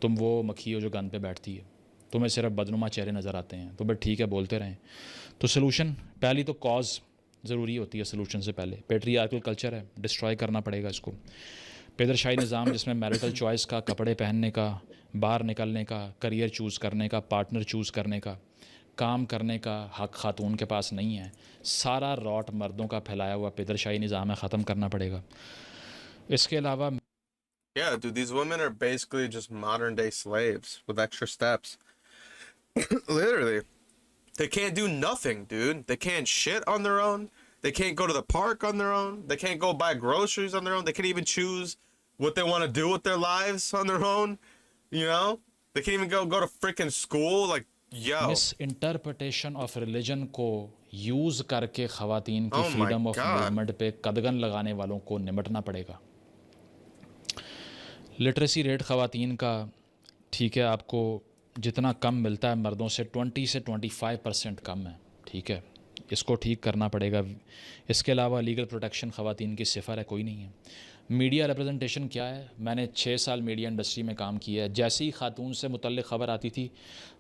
तुम वो मक्खी हो जो गन पे बैठती है, तुम्हें सिर्फ बदनुमा चेहरे नज़र आते हैं। तो बट ठीक है, बोलते रहें। तो सोल्यूशन, पहली तो कॉज ज़रूरी होती है सोल्यूशन से पहले। पेट्रियार्कल कल्चर है, डिस्ट्रॉय करना पड़ेगा इसको। पेदरशाही निज़ाम जिसमें मैरिटल चॉइस का, कपड़े पहनने का, बाहर निकलने का, करियर चूज़ करने का, पार्टनर चूज़ करने का, काम करने का हक खातून के पास नहीं है, सारा रॉट मर्दों का फैलाया हुआ पेदरशाही निज़ाम है, ख़त्म करना पड़ेगा। इसके अलावा Yeah, dude, these women are basically just modern day slaves with extra steps. Literally. They can't do nothing, dude. They can't shit on their own. They can't go to the park on their own. They can't go buy groceries on their own. They can't even choose what they want to do with their lives on their own. You know, they can't even go to freaking school. Like, yo, miss interpretation of religion को use करके ख़वातीन की Oh my freedom of God. Movement पे कदगन लगाने वालों को निमटना पड़ेगा। Literacy rate ख़वातीन का ठीक है, आपको जितना कम मिलता है मर्दों से 20 से 25% कम है, ठीक है, इसको ठीक करना पड़ेगा। इसके अलावा लीगल प्रोटेक्शन ख़वातीन की सिफर है कोई नहीं है। मीडिया रिप्रेजेंटेशन क्या है? मैंने 6 साल मीडिया इंडस्ट्री में काम किया है। जैसे ही ख़ातून से मुतल्लिक़ ख़बर आती थी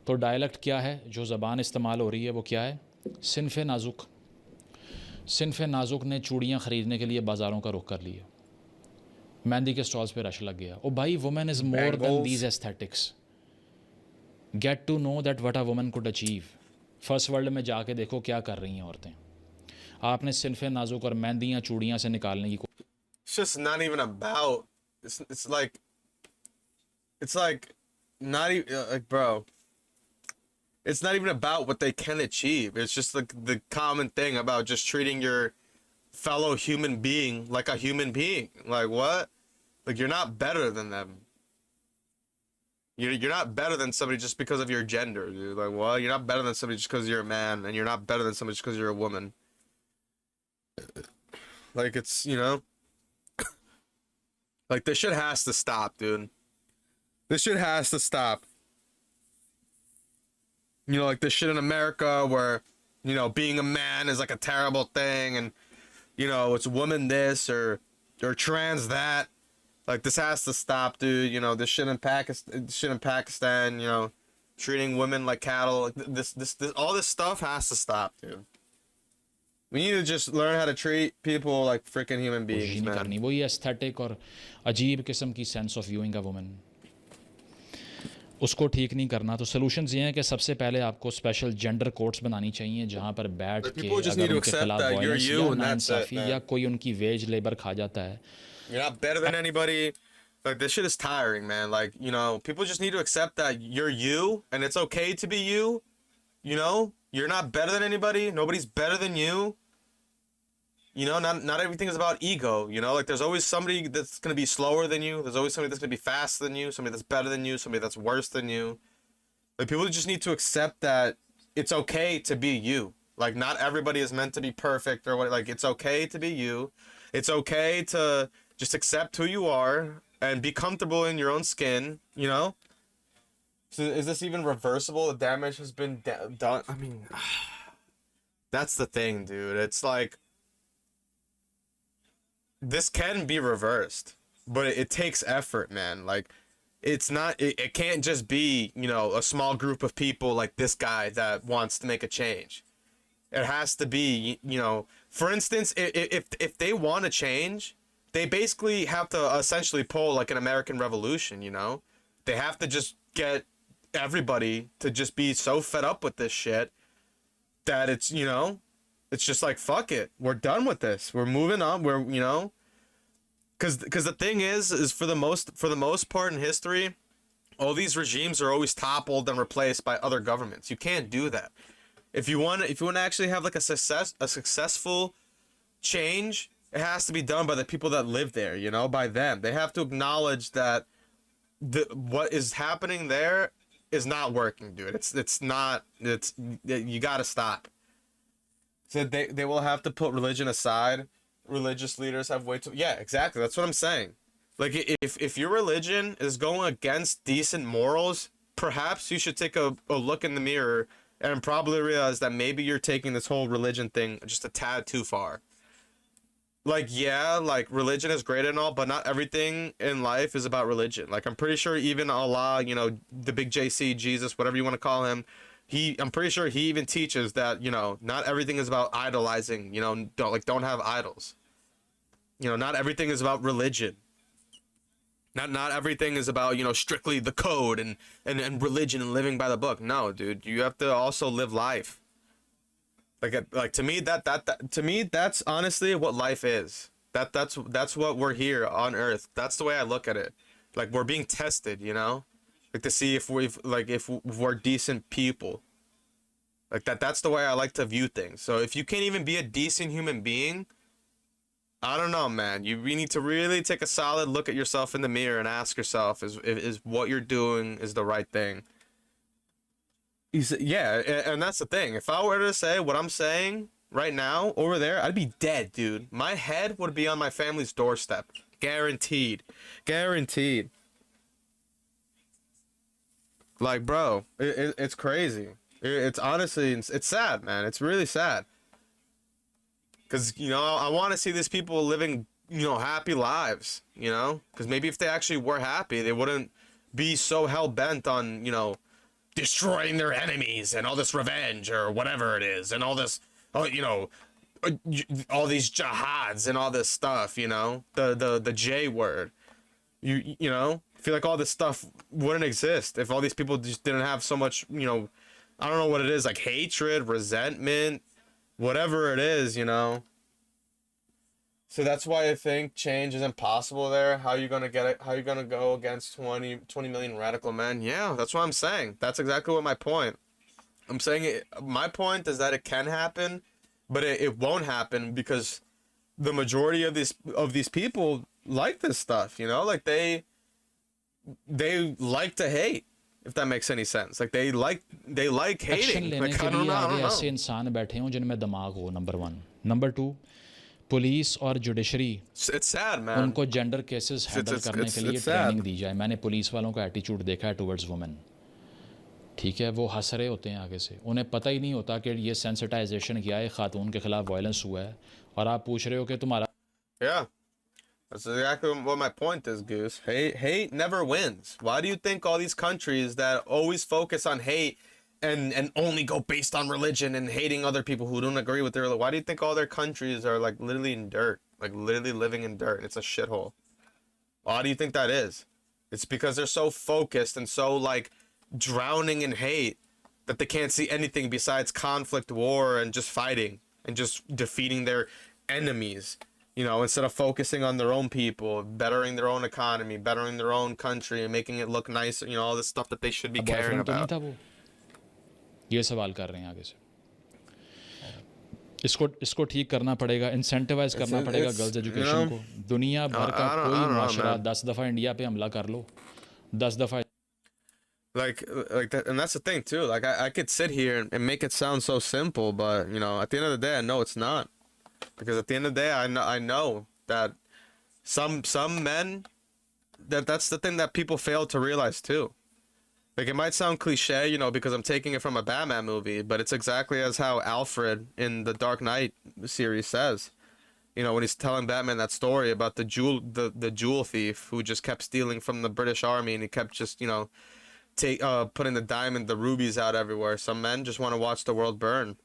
तो डायलेक्ट क्या है, जो ज़बान इस्तेमाल हो रही है वो क्या है? सिनफ़ नाजुक। सिनफ़ नाजुक ने चूड़ियाँ ख़रीदने के लिए बाज़ारों का रुख कर लिया, मेहंदी के स्टॉल्स पे रश लग गया। ओ भाई, women is more than Bangles. These aesthetics. Get to know that what a woman could achieve. First world में जाके देखो क्या कर रही हैं औरतें। आपने सिनफ़ नाजुक और मेहंदियाँ चूड़ियाँ से निकालने की it's just not even about. It's like not even like, bro. It's not even about what they can achieve. It's just like the common thing about just treating your fellow human being like a human being. Like, what? Like, you're not better than them. You're not better than somebody just because of your gender, dude. Like, what? You're not better than somebody just because you're a man, and you're not better than somebody just because you're a woman. Like, it's, you know, like, this shit has to stop, dude. This shit has to stop. You know, like this shit in America where, you know, being a man is like a terrible thing, and, you know, it's woman this or trans that. Like, this has to stop, dude. You know, this shit in Pakistan, you know, treating women like cattle. Like, this all this stuff has to stop, dude. We need to just learn how to treat people like freaking human कोशिश beings, नहीं man. करनी। वही aesthetic और अजीब किस्म की sense of viewing a woman, उसको ठीक नहीं करना। तो सॉल्यूशंस ये हैं कि सबसे पहले आपको स्पेशल जेंडर कोर्ट्स बनानी चाहिए जहाँ पर बैठ But के people just need अगर to उनके accept खिलाफ that you're वायलेंस you या and that's it, नाइंसाफ़ी man. या कोई उनकी वेज लेबर खा जाता है। You're not better than anybody. Like, this shit is tiring, man. Like, you know, people just need to accept that you're you and it's okay to be you. You know, you're not better than anybody. Nobody's better than you. You know, not everything is about ego. You know, like, there's always somebody that's going to be slower than you. There's always somebody that's going to be faster than you. Somebody that's better than you. Somebody that's worse than you. Like, people just need to accept that it's okay to be you. Like, not everybody is meant to be perfect or what. Like, it's okay to be you. It's okay to just accept who you are and be comfortable in your own skin, you know? So is this even reversible? The damage has been done. I mean, that's the thing, dude. It's like, this can be reversed, but it takes effort, man. Like, it's not, it can't just be, you know, a small group of people like this guy that wants to make a change. It has to be, you know, for instance, if they want to change, they basically have to essentially pull like an American Revolution, you know? They have to just get everybody to just be so fed up with this shit that it's, you know, it's just like, fuck it. We're done with this. We're moving on. We're, you know, cuz the thing is for the most part in history, all these regimes are always toppled and replaced by other governments. You can't do that. If you want to actually have like a successful change, it has to be done by the people that live there, you know, by them. They have to acknowledge that what is happening there is not working, dude. You got to stop. So they will have to put religion aside. Religious leaders have way too. Yeah, exactly. That's what I'm saying. Like, if your religion is going against decent morals, perhaps you should take a look in the mirror and probably realize that maybe you're taking this whole religion thing just a tad too far. Like, yeah, like, religion is great and all, but not everything in life is about religion. Like, I'm pretty sure even Allah, you know, the big JC, Jesus, whatever you want to call him, I'm pretty sure he even teaches that, you know, not everything is about idolizing, you know, don't have idols. You know, not everything is about religion. Not everything is about, you know, strictly the code and religion and living by the book. No, dude, you have to also live life. Like to me that's honestly what life is. That's what we're here on Earth. That's the way I look at it. Like, we're being tested, you know, like to see if we're decent people. Like that's the way I like to view things. So if you can't even be a decent human being, I don't know, man. We need to really take a solid look at yourself in the mirror and ask yourself, is what you're doing is the right thing? Yeah, and that's the thing. If I were to say what I'm saying right now over there, I'd be dead, dude. My head would be on my family's doorstep. Guaranteed. Guaranteed. Like, bro, it's crazy. It's honestly, it's sad, man. It's really sad. Because, you know, I want to see these people living, you know, happy lives, you know? Because maybe if they actually were happy, they wouldn't be so hell-bent on, you know, destroying their enemies and all this revenge or whatever it is and all this, you know, all these jihads and all this stuff, you know? The J word. You know? I feel like all this stuff wouldn't exist if all these people just didn't have so much, you know, I don't know what it is, like hatred, resentment, whatever it is, you know. So that's why I think change is impossible there. How you gonna get it? How you gonna go against 20 million radical men? Yeah, that's what I'm saying. That's exactly what my point. I'm saying my point is that it can happen, but it won't happen because the majority of these people like this stuff, you know, like they like to hate, if that makes any sense. Like they like action hating. लेने Like, के I don't लिए know, I आगे don't ऐसे know. इंसान बैठे हों जिनमें दिमाग हो, नंबर 1। नंबर 2, पुलिस और जुडिशरी It's sad, man. उनको जेंडर केसेस हैंडल करने के लिए it's ट्रेनिंग sad. दी जाए। मैंने पुलिस वालों का एटीट्यूड देखा है टुवर्ड्स वुमेन, ठीक है, वो हंस रहे होते हैं आगे से, उन्हें पता ही नहीं होता कि ये सेंसिटाइजेशन किया है, ख़ातून के ख़िलाफ़ वायलेंस हुआ है, और आप पूछ रहे हो कि तुम्हारा Yeah. That's exactly what my point is, Goose. Hate never wins. Why do you think all these countries that always focus on hate and only go based on religion and hating other people who don't agree with their religion, why do you think all their countries are like literally in dirt, like literally living in dirt? It's a shithole. Why do you think that is? It's because they're so focused and so like drowning in hate that they can't see anything besides conflict, war, and just fighting and just defeating their enemies. You know, instead of focusing on their own people, bettering their own economy, bettering their own country, and making it look nice, you know, all this stuff that they should be caring boyfriend तो नहीं about. था वो? ये सवाल कर रहे हैं आगे से। इसको ठीक करना पड़ेगा, इंसेंटिवाइज करना पड़ेगा गर्ल्स एजुकेशन को। दुनिया भर का कोई मुआशरा 10 दफ़ा इंडिया पे हमला कर लो, 10 दफ़ा Like that, and that's the thing too. Like I could sit here and make it sound so simple, but you know, at the end of the day, I know it's not. Because at the end of the day, I know that some men, that's the thing that people fail to realize too. Like it might sound cliche, you know, because I'm taking it from a Batman movie, but it's exactly as how Alfred in the Dark Knight series says. You know, when he's telling Batman that story about the jewel thief who just kept stealing from the British Army and he kept just, you know, putting the rubies out everywhere. Some men just want to watch the world burn.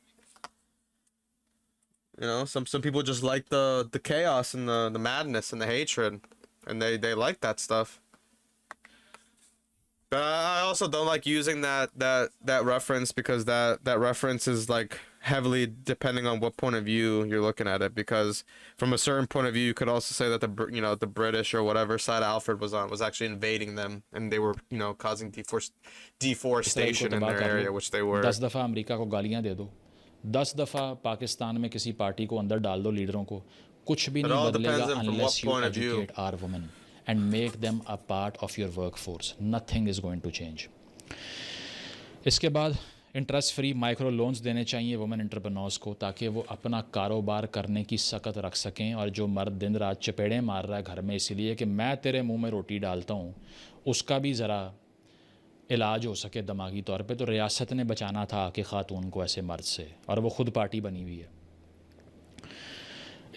You know, some people just like the chaos and the madness and the hatred, and they like that stuff. But I also don't like using that reference because that reference is like heavily depending on what point of view you're looking at it. Because from a certain point of view, you could also say that the British or whatever side Alfred was on was actually invading them, and they were, you know, causing deforestation in their area, which they were. 10 दफ़ा America को गालियाँ दे दो, 10 दफ़ा पाकिस्तान में किसी party को अंदर डाल दो, लीडरों को, कुछ भी नहीं बदलेगा unless you educate our women and make them a part of your workforce. Nothing is going to change. इसके बाद इंटरेस्ट फ्री माइक्रो लोन्स देने चाहिए वुमेन एंटरप्रेन्योर्स को, ताकि वो अपना कारोबार करने की सकत रख सकें। और जो मर्द दिन रात चपेड़े मार रहा है घर में इसलिए कि मैं तेरे मुंह में रोटी डालता हूँ, उसका भी ज़रा इलाज हो सके दिमागी तौर पे, तो रियासत ने बचाना था कि ख़ातून को ऐसे मर्द से, और वो ख़ुद पार्टी बनी हुई है।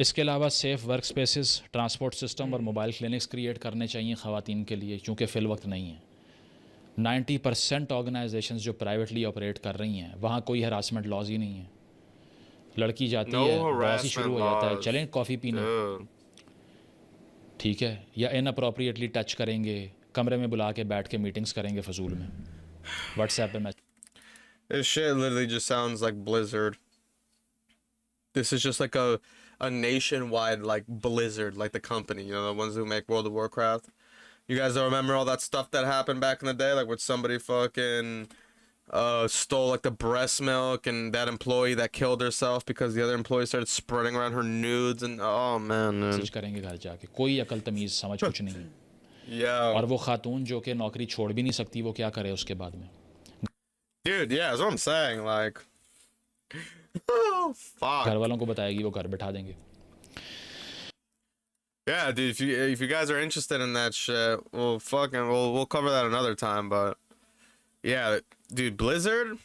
इसके अलावा safe work spaces, transport system और मोबाइल क्लिनिक्स क्रिएट करने चाहिए ख़वातीन के लिए, क्योंकि फ़िल वक्त नहीं है। 90% ऑर्गेनाइजेशंस जो प्राइवेटली ऑपरेट कर रही हैं वहाँ कोई हरासमेंट लॉज ही नहीं है। लड़की जाती है, बॉस ही शुरू हो जाता है, चलें कॉफ़ी पीने, ठीक है, या इनअप्रोप्रिएटली टच करेंगे, कमरे में बुला के बैठ के मीटिंग्स करेंगे फजूल में, व्हाट्सएप पे message. This shit literally just sounds like Blizzard. This is just like a nationwide like Blizzard, like the company, you know, the ones who make World of Warcraft. You guys don't remember all that stuff that happened back in the day, like with somebody fucking stole like the breast milk, and that employee that killed herself because the other employee started spreading around her nudes, and oh man, message करेंगे घर जाके, कोई अकल तमीज़ समझ कुछ नहीं। yeah, और वो खातून जो कि नौकरी छोड़ भी नहीं सकती, वो क्या करे उसके बाद में? dude, yeah, that's what I'm saying, like, oh fuck, घर वालों को बताएगी, वो घर बैठा देंगे। yeah, dude, if you guys are interested in that shit, we'll cover that another time, but yeah, dude, Blizzard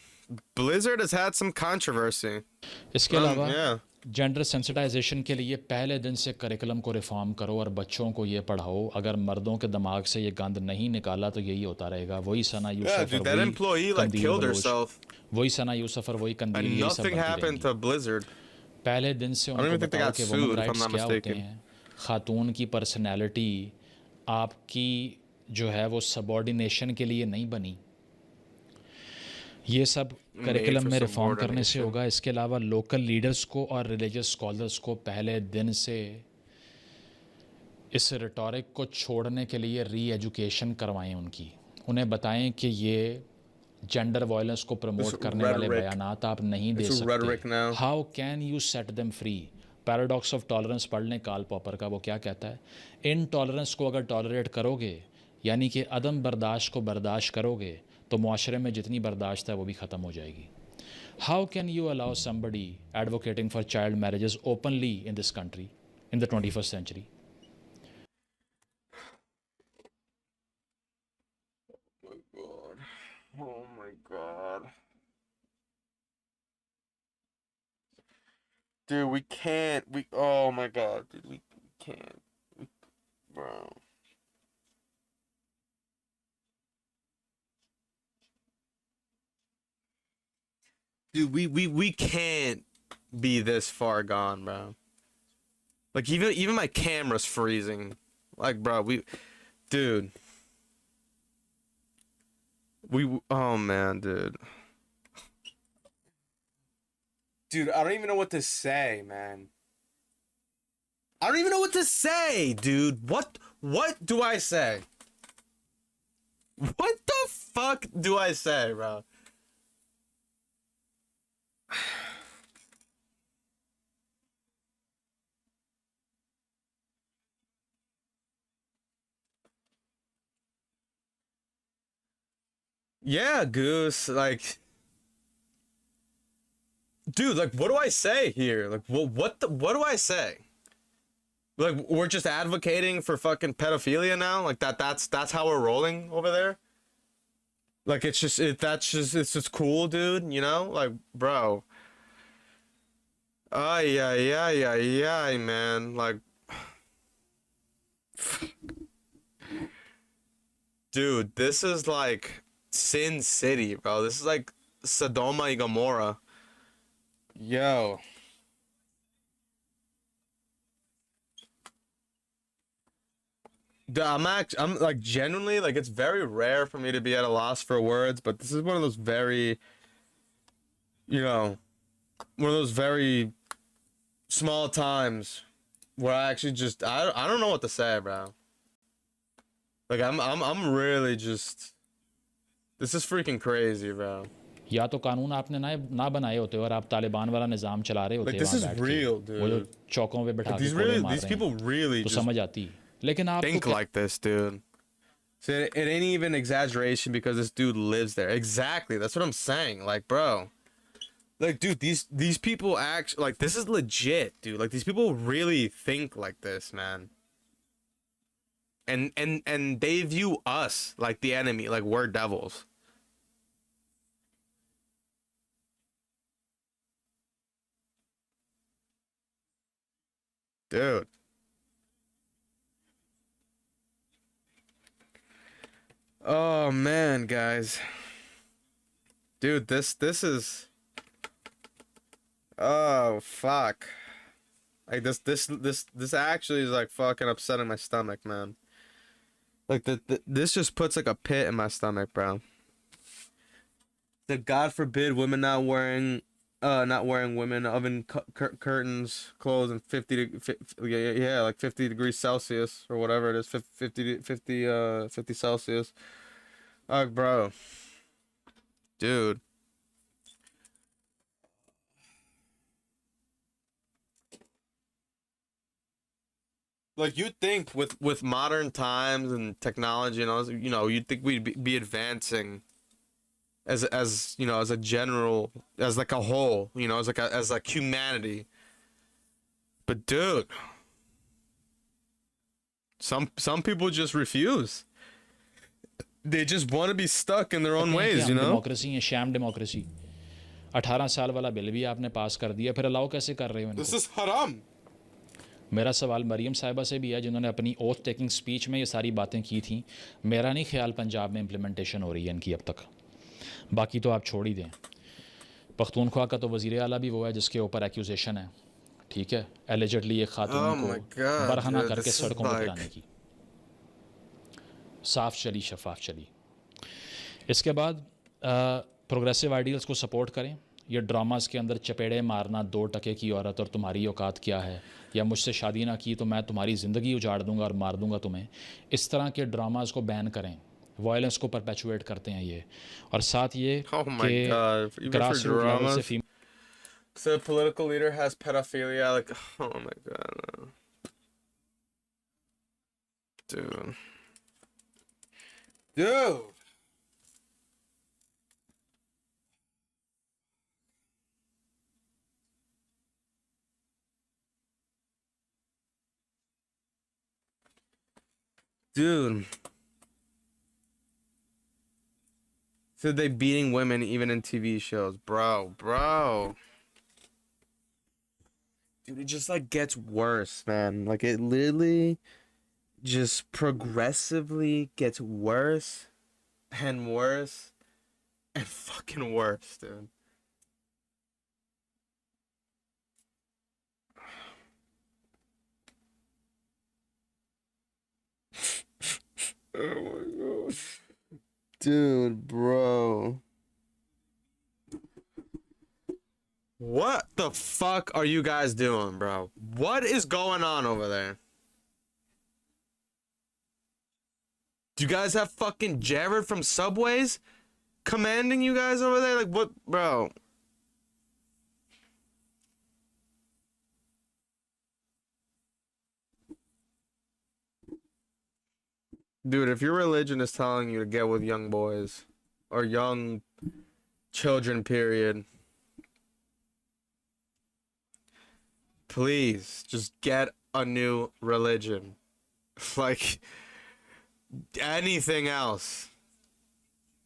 has had some controversy. इसके अलावा yeah. जेंडर सेंसिटाइजेशन के लिए पहले दिन से करिकुलम को रिफॉर्म करो और बच्चों को ये पढ़ाओ। अगर मर्दों के दिमाग से ये गंद नहीं निकाला तो यही होता रहेगा। वही सना Yeah, dude, that employee like killed herself. वही सना यूसुफ और वही कंदील, And यही सब nothing बनती happened रहेंगी। to Blizzard. पहले दिन से I don't उनको even think they बताओ got कि sued, women if I'm rights not क्या होते mistaken. हैं। खातून की पर्सनैलिटी आपकी जो है वो सबॉर्डिनेशन के लिए नहीं बनी। ये सब करिकुलम में रिफॉर्म करने से होगा। इसके अलावा लोकल लीडर्स को और रिलीजियस स्कॉलर्स को पहले दिन से इस रिटोरिक को छोड़ने के लिए री एजुकेशन करवाएं उनकी। उन्हें बताएं कि ये जेंडर वायलेंस को प्रमोट करने वाले बयानात आप नहीं दे सकते। How can you set them free? Paradox of tolerance पढ़ लें कार्ल पॉपर का, वो क्या कहता है? इनटॉलरेंस को अगर टॉलरेट करोगे, यानी कि अदम बर्दाश्त को बर्दाश्त करोगे, तो मुआशरे में जितनी बर्दाश्त है वो भी ख़त्म हो जाएगी। How can you allow somebody advocating for child marriages openly in this country in the 21st century? Oh my god. Dude, we can't. Oh my god, dude, we can't. Bro. Dude, we can't be this far gone, bro. Like even my camera's freezing. Like, bro, dude. Oh man, dude. Dude, I don't even know what to say, man. I don't even know what to say, dude. What do I say? What the fuck do I say, bro? Yeah, Goose, like, dude, like, what do I say here? Like, what do I say? Like, we're just advocating for fucking pedophilia now? Like that's how we're rolling over there? Like, it's just cool, dude, you know? Like, bro. Ay, ay, ay, ay, ay, man. Like, dude, this is like Sin City, bro. This is like Sodoma y Gomorrah. Yo. Dude, I'm like genuinely, like, it's very rare for me to be at a loss for words, but this is one of those very, you know, one of those very small times where I actually just I don't know what to say, bro. Like, I'm really just, this is freaking crazy, bro. या तो कानून आपने ना बनाए होते और आप तालिबान वाला निज़ाम चला रहे होते Like, this is real, dude. वो जो चौकों पे बैठा के These गोले मार these रहे people हैं, really तो just समझ आती। लेकिन आप think like this, dude. So it ain't even exaggeration because this dude lives there. Exactly. That's what I'm saying. Like, bro. Like, dude, these people act like, this is legit, dude. Like, these people really think like this, man. And they view us like the enemy, like we're devils. Dude. Oh man, guys. Dude, this is, oh fuck. Like, this actually is like fucking upsetting my stomach, man. Like, this just puts like a pit in my stomach, bro. That God forbid women not wearing women oven curtains, clothes, and 50 degrees Celsius or whatever it is, 50 Celsius. Bro, dude. Like, you'd think with modern times and technology and all, you know, you'd think we'd be advancing as you know, as a general, as like a whole, you know, as like humanity. But dude, some people just refuse. They just want to be stuck in their own ways, you know. Democracy है, sham democracy. 18 साल वाला bill भी आपने पास कर दिया, फिर allow कैसे कर रहे हो इनको? This is haram. मेरा सवाल मरियम साहिबा से भी है, जिन्होंने अपनी ओथ टेकिंग स्पीच में ये सारी बातें की थी. मेरा नहीं ख्याल पंजाब में इम्प्लीमेंटेशन हो रही है इनकी अब तक. बाकी तो आप छोड़ ही दें. पख्तूनख्वा का तो वज़ीर आला भी वो है जिसके ऊपर एक्यूजेशन है, ठीक है, एलिजिडली एक खातून को बरहना करके सड़कों पर गिराने की. साफ चली, शफाफ चली. इसके बाद प्रोग्रेसिव आइडियल्स को सपोर्ट करें. ये ड्रामास के अंदर चपेड़े मारना, 2 टके की औरत और तुम्हारी औकात क्या है, या मुझसे शादी ना की तो मैं तुम्हारी ज़िंदगी उजाड़ दूंगा और मार दूंगा तुम्हें, इस तरह के ड्रामास को बैन करें. वायलेंस को परपेचुएट करते हैं ये. और साथ ये कि ग्रास रूट लेवल से female. So a political leader has pedophilia, like, oh my god, dude. Dude. So they beating women even in TV shows, bro. Dude, it just like gets worse, man. Like, it literally just progressively gets worse and worse and fucking worse, dude. Oh my god. Dude, bro. What the fuck are you guys doing, bro? What is going on over there? Do you guys have fucking Jared from Subways commanding you guys over there? Like, what, bro? Dude, if your religion is telling you to get with young boys or young children, period, please just get a new religion. Like, anything else.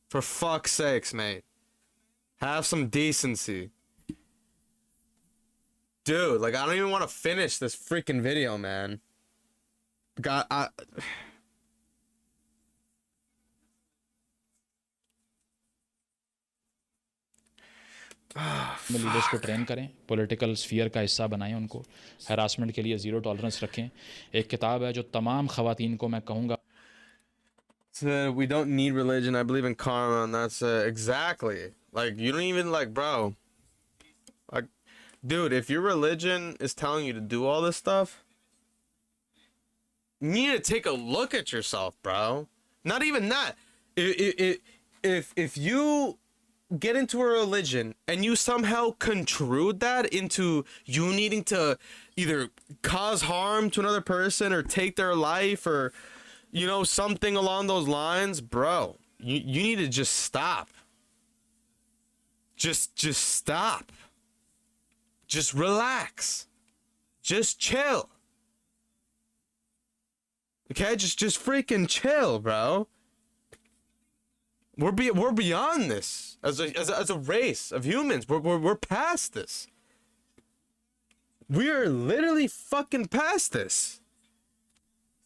For fuck's sakes, mate. Have some decency. Dude, like, I don't even want to finish this freaking video, man. God, leaders को train करें, political sphere का हिस्सा बनाएं उनको, harassment के लिए zero tolerance रखें. एक किताब है जो तमाम ख़वातीन को मैं कहूँगा. We don't need religion. I believe in karma, and that's exactly. Like, you don't even, like, bro. Like, dude, if your religion is telling you to do all this stuff, you need to take a look at yourself, bro. Not even that. If you get into a religion and you somehow contrude that into you needing to either cause harm to another person or take their life or, you know, something along those lines, bro, you need to just stop. Just stop. Just relax. Just chill. Okay, just freaking chill, bro. We're beyond this as a race of humans. We're past this. We are literally fucking past this.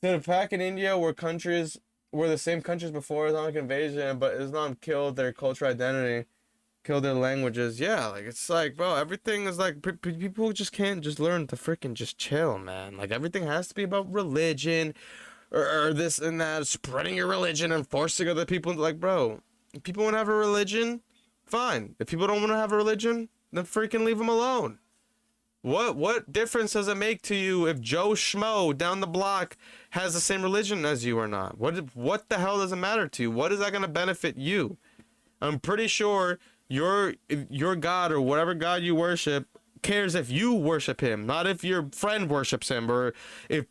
Instead of back in India, where countries were the same countries before Islamic invasion, but Islam killed their cultural identity, killed their languages. Yeah, like, it's like, bro, everything is like, people just can't just learn to freaking just chill, man. Like, everything has to be about religion. Or this and that, spreading your religion and forcing other people. Like, bro, if people want to have a religion, fine. If people don't want to have a religion, then freaking leave them alone. What difference does it make to you if Joe Schmo down the block has the same religion as you or not? What the hell does it matter to you? What is that going to benefit you? I'm pretty sure your God or whatever God you worship cares if you worship him, not if your friend worships him, or if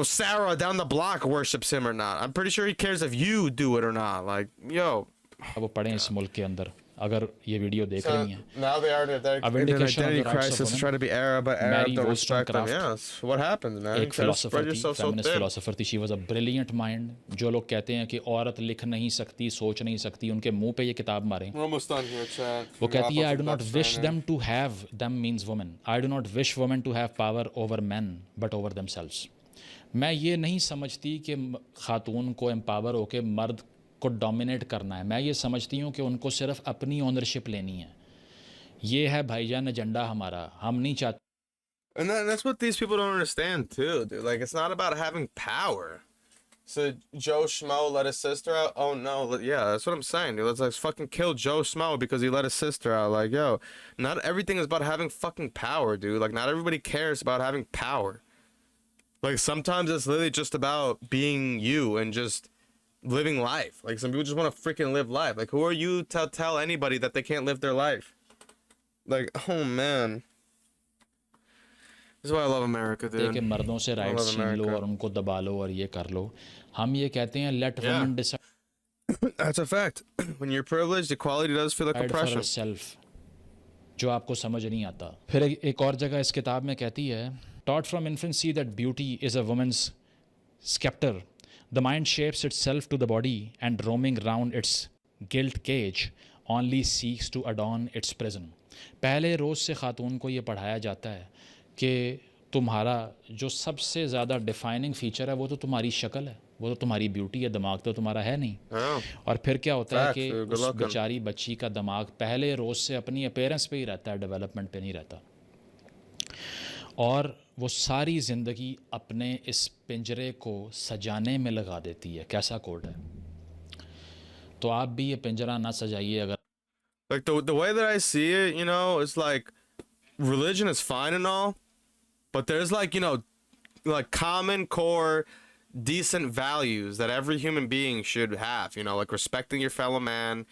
Sarah down the block worships him or not. I'm pretty sure he cares if you do it or not. Like, yo. वो पढ़े इस मुल्क के अंदर अगर ये video देख रही हैं. Now they are in A vindication of identity the rights of crisis, women. trying to be Arab, but Arab Mary don't Wollstonecraft, respect them. Yes, what happens, man? एक You gotta फिलोसोफर spread थी, yourself so feminist thin. Philosopher थी. She was a brilliant mind. जो लोग कहते हैं कि औरत लिख नहीं सकती, सोच नहीं सकती, उनके मुंह पे ये किताब मारें. We're almost done here, Chad. वो कहती है, I do not wish them to have, them means women, I do not wish women to have power over men but over themselves. मैं ये नहीं समझती कि खातून को एम्पावर होकर मर्द को डोमिनेट करना है. मैं ये समझती हूँ कि उनको सिर्फ अपनी ओनरशिप लेनी है. ये है भाईजान एजेंडा हमारा. हम नहीं चाहते. And that's what these people don't understand too, dude. Like, it's not about having power. So Joe Schmo let his sister out. Oh no, yeah, that's what I'm saying, dude. Let's like fucking kill Joe Schmo because he let his sister out. Like, yo, not everything is about having fucking power, dude. Like, not everybody cares about having power. Like, sometimes it's literally just about being you and just living life. Like, some people just want to freaking live life. Like, who are you to tell anybody that they can't live their life? Like, oh man. This is why I love America, dude. कि मर्दों से rights छीन लो और उनको दबा लो और ये कर लो. हम ये कहते हैं let women decide That's a fact. When you're privileged, equality does feel like for oppression. herself. जो आपको समझ नहीं आता. फिर एक और जगह इस किताब में कहती है, taught from infancy that beauty is a woman's scepter. The mind shapes itself to the body and roaming round its gilt cage only seeks to adorn its prison. पहले रोज़ से ख़ातून को ये पढ़ाया जाता है कि तुम्हारा जो सबसे ज़्यादा डिफाइनिंग फ़ीचर है वो तो तुम्हारी शक्ल है, वो तो तुम्हारी ब्यूटी है, दिमाग तो तुम्हारा है नहीं. और फिर क्या होता है कि उस बेचारी बच्ची का दिमाग पहले रोज़ से अपनी अपीयरेंस पे ही रहता है, डेवलपमेंट पे नहीं रहता. और वो सारी ज़िंदगी अपने इस पिंजरे को सजाने में लगा देती है. कैसा कोड है? तो आप भी ये पिंजरा ना सजाइए. अगर Like, the way that I see it, it's like religion is fine and all, but there's like, like common core decent values that every human being should have, like respecting your fellow man,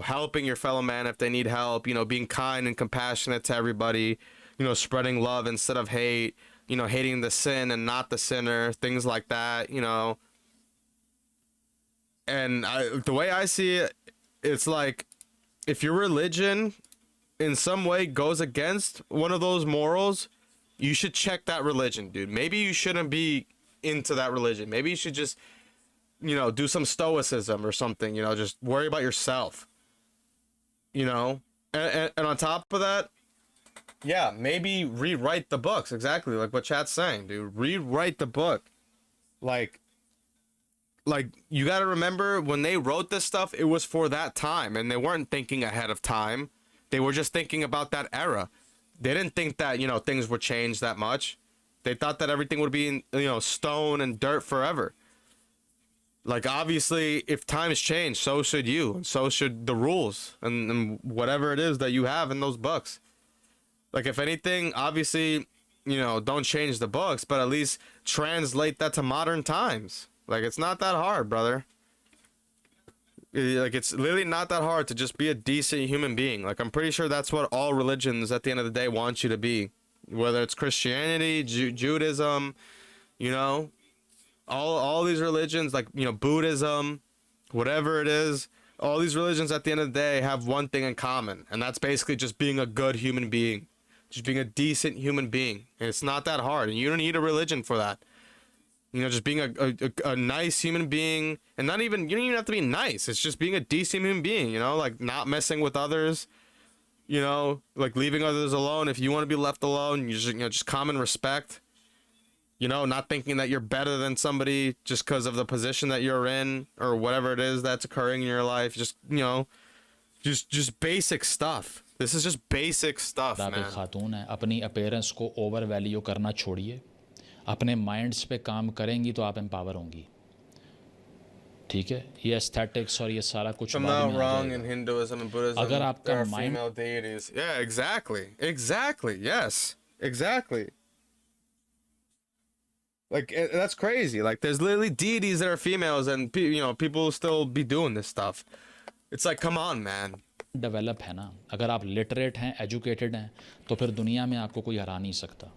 helping your fellow man if they need help, being kind and compassionate to everybody, spreading love instead of hate, hating the sin and not the sinner, things like that, And the way I see it, it's like, if your religion in some way goes against one of those morals, you should check that religion, dude. Maybe you shouldn't be into that religion. Maybe you should just, do some stoicism or something, just worry about yourself, and on top of that, yeah, maybe rewrite the books. Exactly like what chat's saying, dude. Rewrite the book. Like you got to remember when they wrote this stuff, it was for that time and they weren't thinking ahead of time. They were just thinking about that era. They didn't think that, things would change that much. They thought that everything would be in, stone and dirt forever. Like, obviously, if times change, so should you, and so should the rules and whatever it is that you have in those books. Like, if anything, obviously, don't change the books, but at least translate that to modern times. Like, it's not that hard, brother. Like, it's literally not that hard to just be a decent human being. Like, I'm pretty sure that's what all religions at the end of the day want you to be. Whether it's Christianity, Judaism, all these religions, like, Buddhism, whatever it is, all these religions at the end of the day have one thing in common. And that's basically just being a good human being. Just being a decent human being. And it's not that hard. And you don't need a religion for that. Just being a nice human being, and you don't even have to be nice. It's just being a decent human being, like not messing with others, like leaving others alone. If you want to be left alone, you just common respect, not thinking that you're better than somebody just because of the position that you're in or whatever it is that's occurring in your life. Just, just basic stuff. This is just basic stuff, man. खातून है, अपनी appearance को over value करना छोड़िए. अपने minds पे काम करेंगी तो आप एम्पावर होंगी. ठीक है, ये एस्थेटिक्स और ये सारा कुछ बाद में आ जाएगा. अगर आपका mind, yeah, exactly, yes, exactly. Like, that's crazy. Like, there's literally deities that are females, and people still be doing this stuff. It's like, come on, man. Develop है ना, अगर आप लिटरेट हैं, एजुकेटेड हैं, तो फिर दुनिया में आपको कोई हरा नहीं सकता।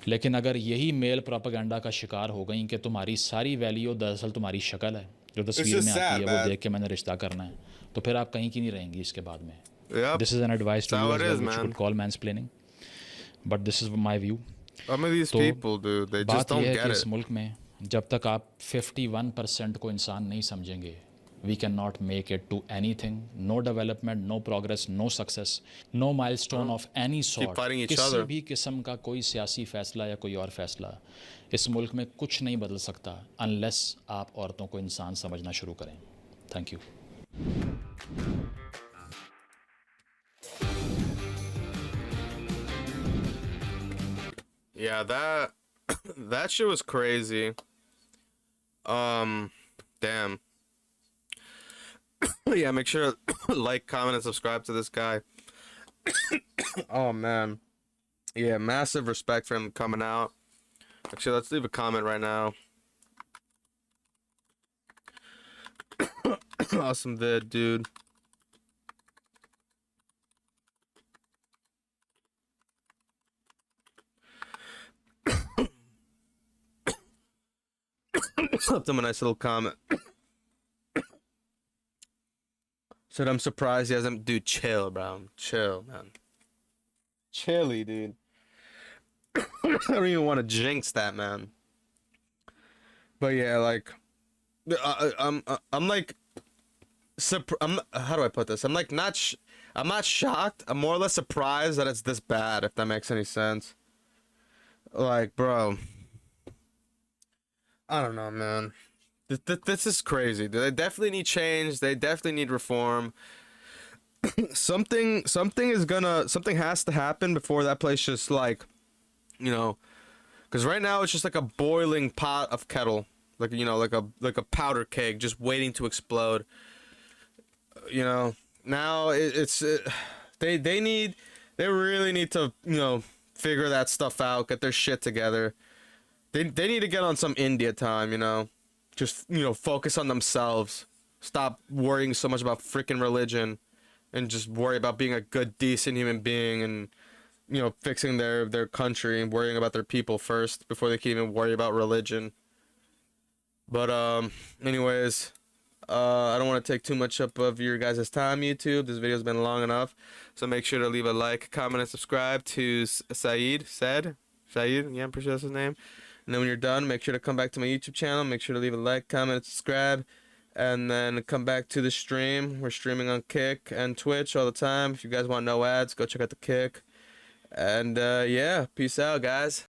लेकिन अगर यही मेल प्रोपेगेंडा का शिकार हो गई कि तुम्हारी सारी वैल्यू दरअसल तुम्हारी शक्ल है, जो तस्वीर just में आती sad, है वो man. देख के मैंने रिश्ता करना है, तो फिर आप कहीं की नहीं रहेंगी इसके बाद में। Yep. This is an advice to That's you how as it well, is, which you man. Could call mansplaining, but this is my view. Some of these तो people, dude, they just बात don't यह है get कि it. इस मुल्क में जब तक आप 51% को इंसान नहीं समझेंगे, we can not make it to anything, no development, no progress, no success, no milestone of any sort. fighting each किसी other. भी किस्म का कोई सियासी फैसला या कोई और फैसला इस मुल्क में कुछ नहीं बदल सकता अनलेस आप औरतों को इंसान समझना शुरू करें। Thank you. Yeah, that that shit was crazy. Damn. Yeah, make sure to like, comment, and subscribe to this guy. Oh man. Yeah, massive respect for him coming out. Actually, let's leave a comment right now. Awesome vid, dude. Left him a nice little comment. Said, I'm surprised he hasn't. Dude, chill, bro. Chill, man. Chilly, dude. I don't even want to jinx that, man. But yeah, like, I'm like, how do I put this? I'm like I'm not shocked. I'm more or less surprised that it's this bad, if that makes any sense. Like, bro, I don't know, man. This is crazy. They definitely need change. They definitely need reform. Something has to happen before that place just like, you know, because right now it's just like a boiling pot of kettle, like, you know, like a powder keg just waiting to explode. You know, now they really need to, you know, figure that stuff out, get their shit together. They need to get on some India time, you know. Just, you know, focus on themselves. Stop worrying so much about freaking religion and just worry about being a good, decent human being and, you know, fixing their country and worrying about their people first before they can even worry about religion. But anyways, I don't want to take too much up of your guys' time, YouTube. This video's been long enough. So make sure to leave a like, comment, and subscribe to Saeed, yeah, I'm pretty sure that's his name. And then when you're done, make sure to come back to my YouTube channel. Make sure to leave a like, comment, and subscribe. And then come back to the stream. We're streaming on Kick and Twitch all the time. If you guys want no ads, go check out the Kick. And yeah, peace out, guys.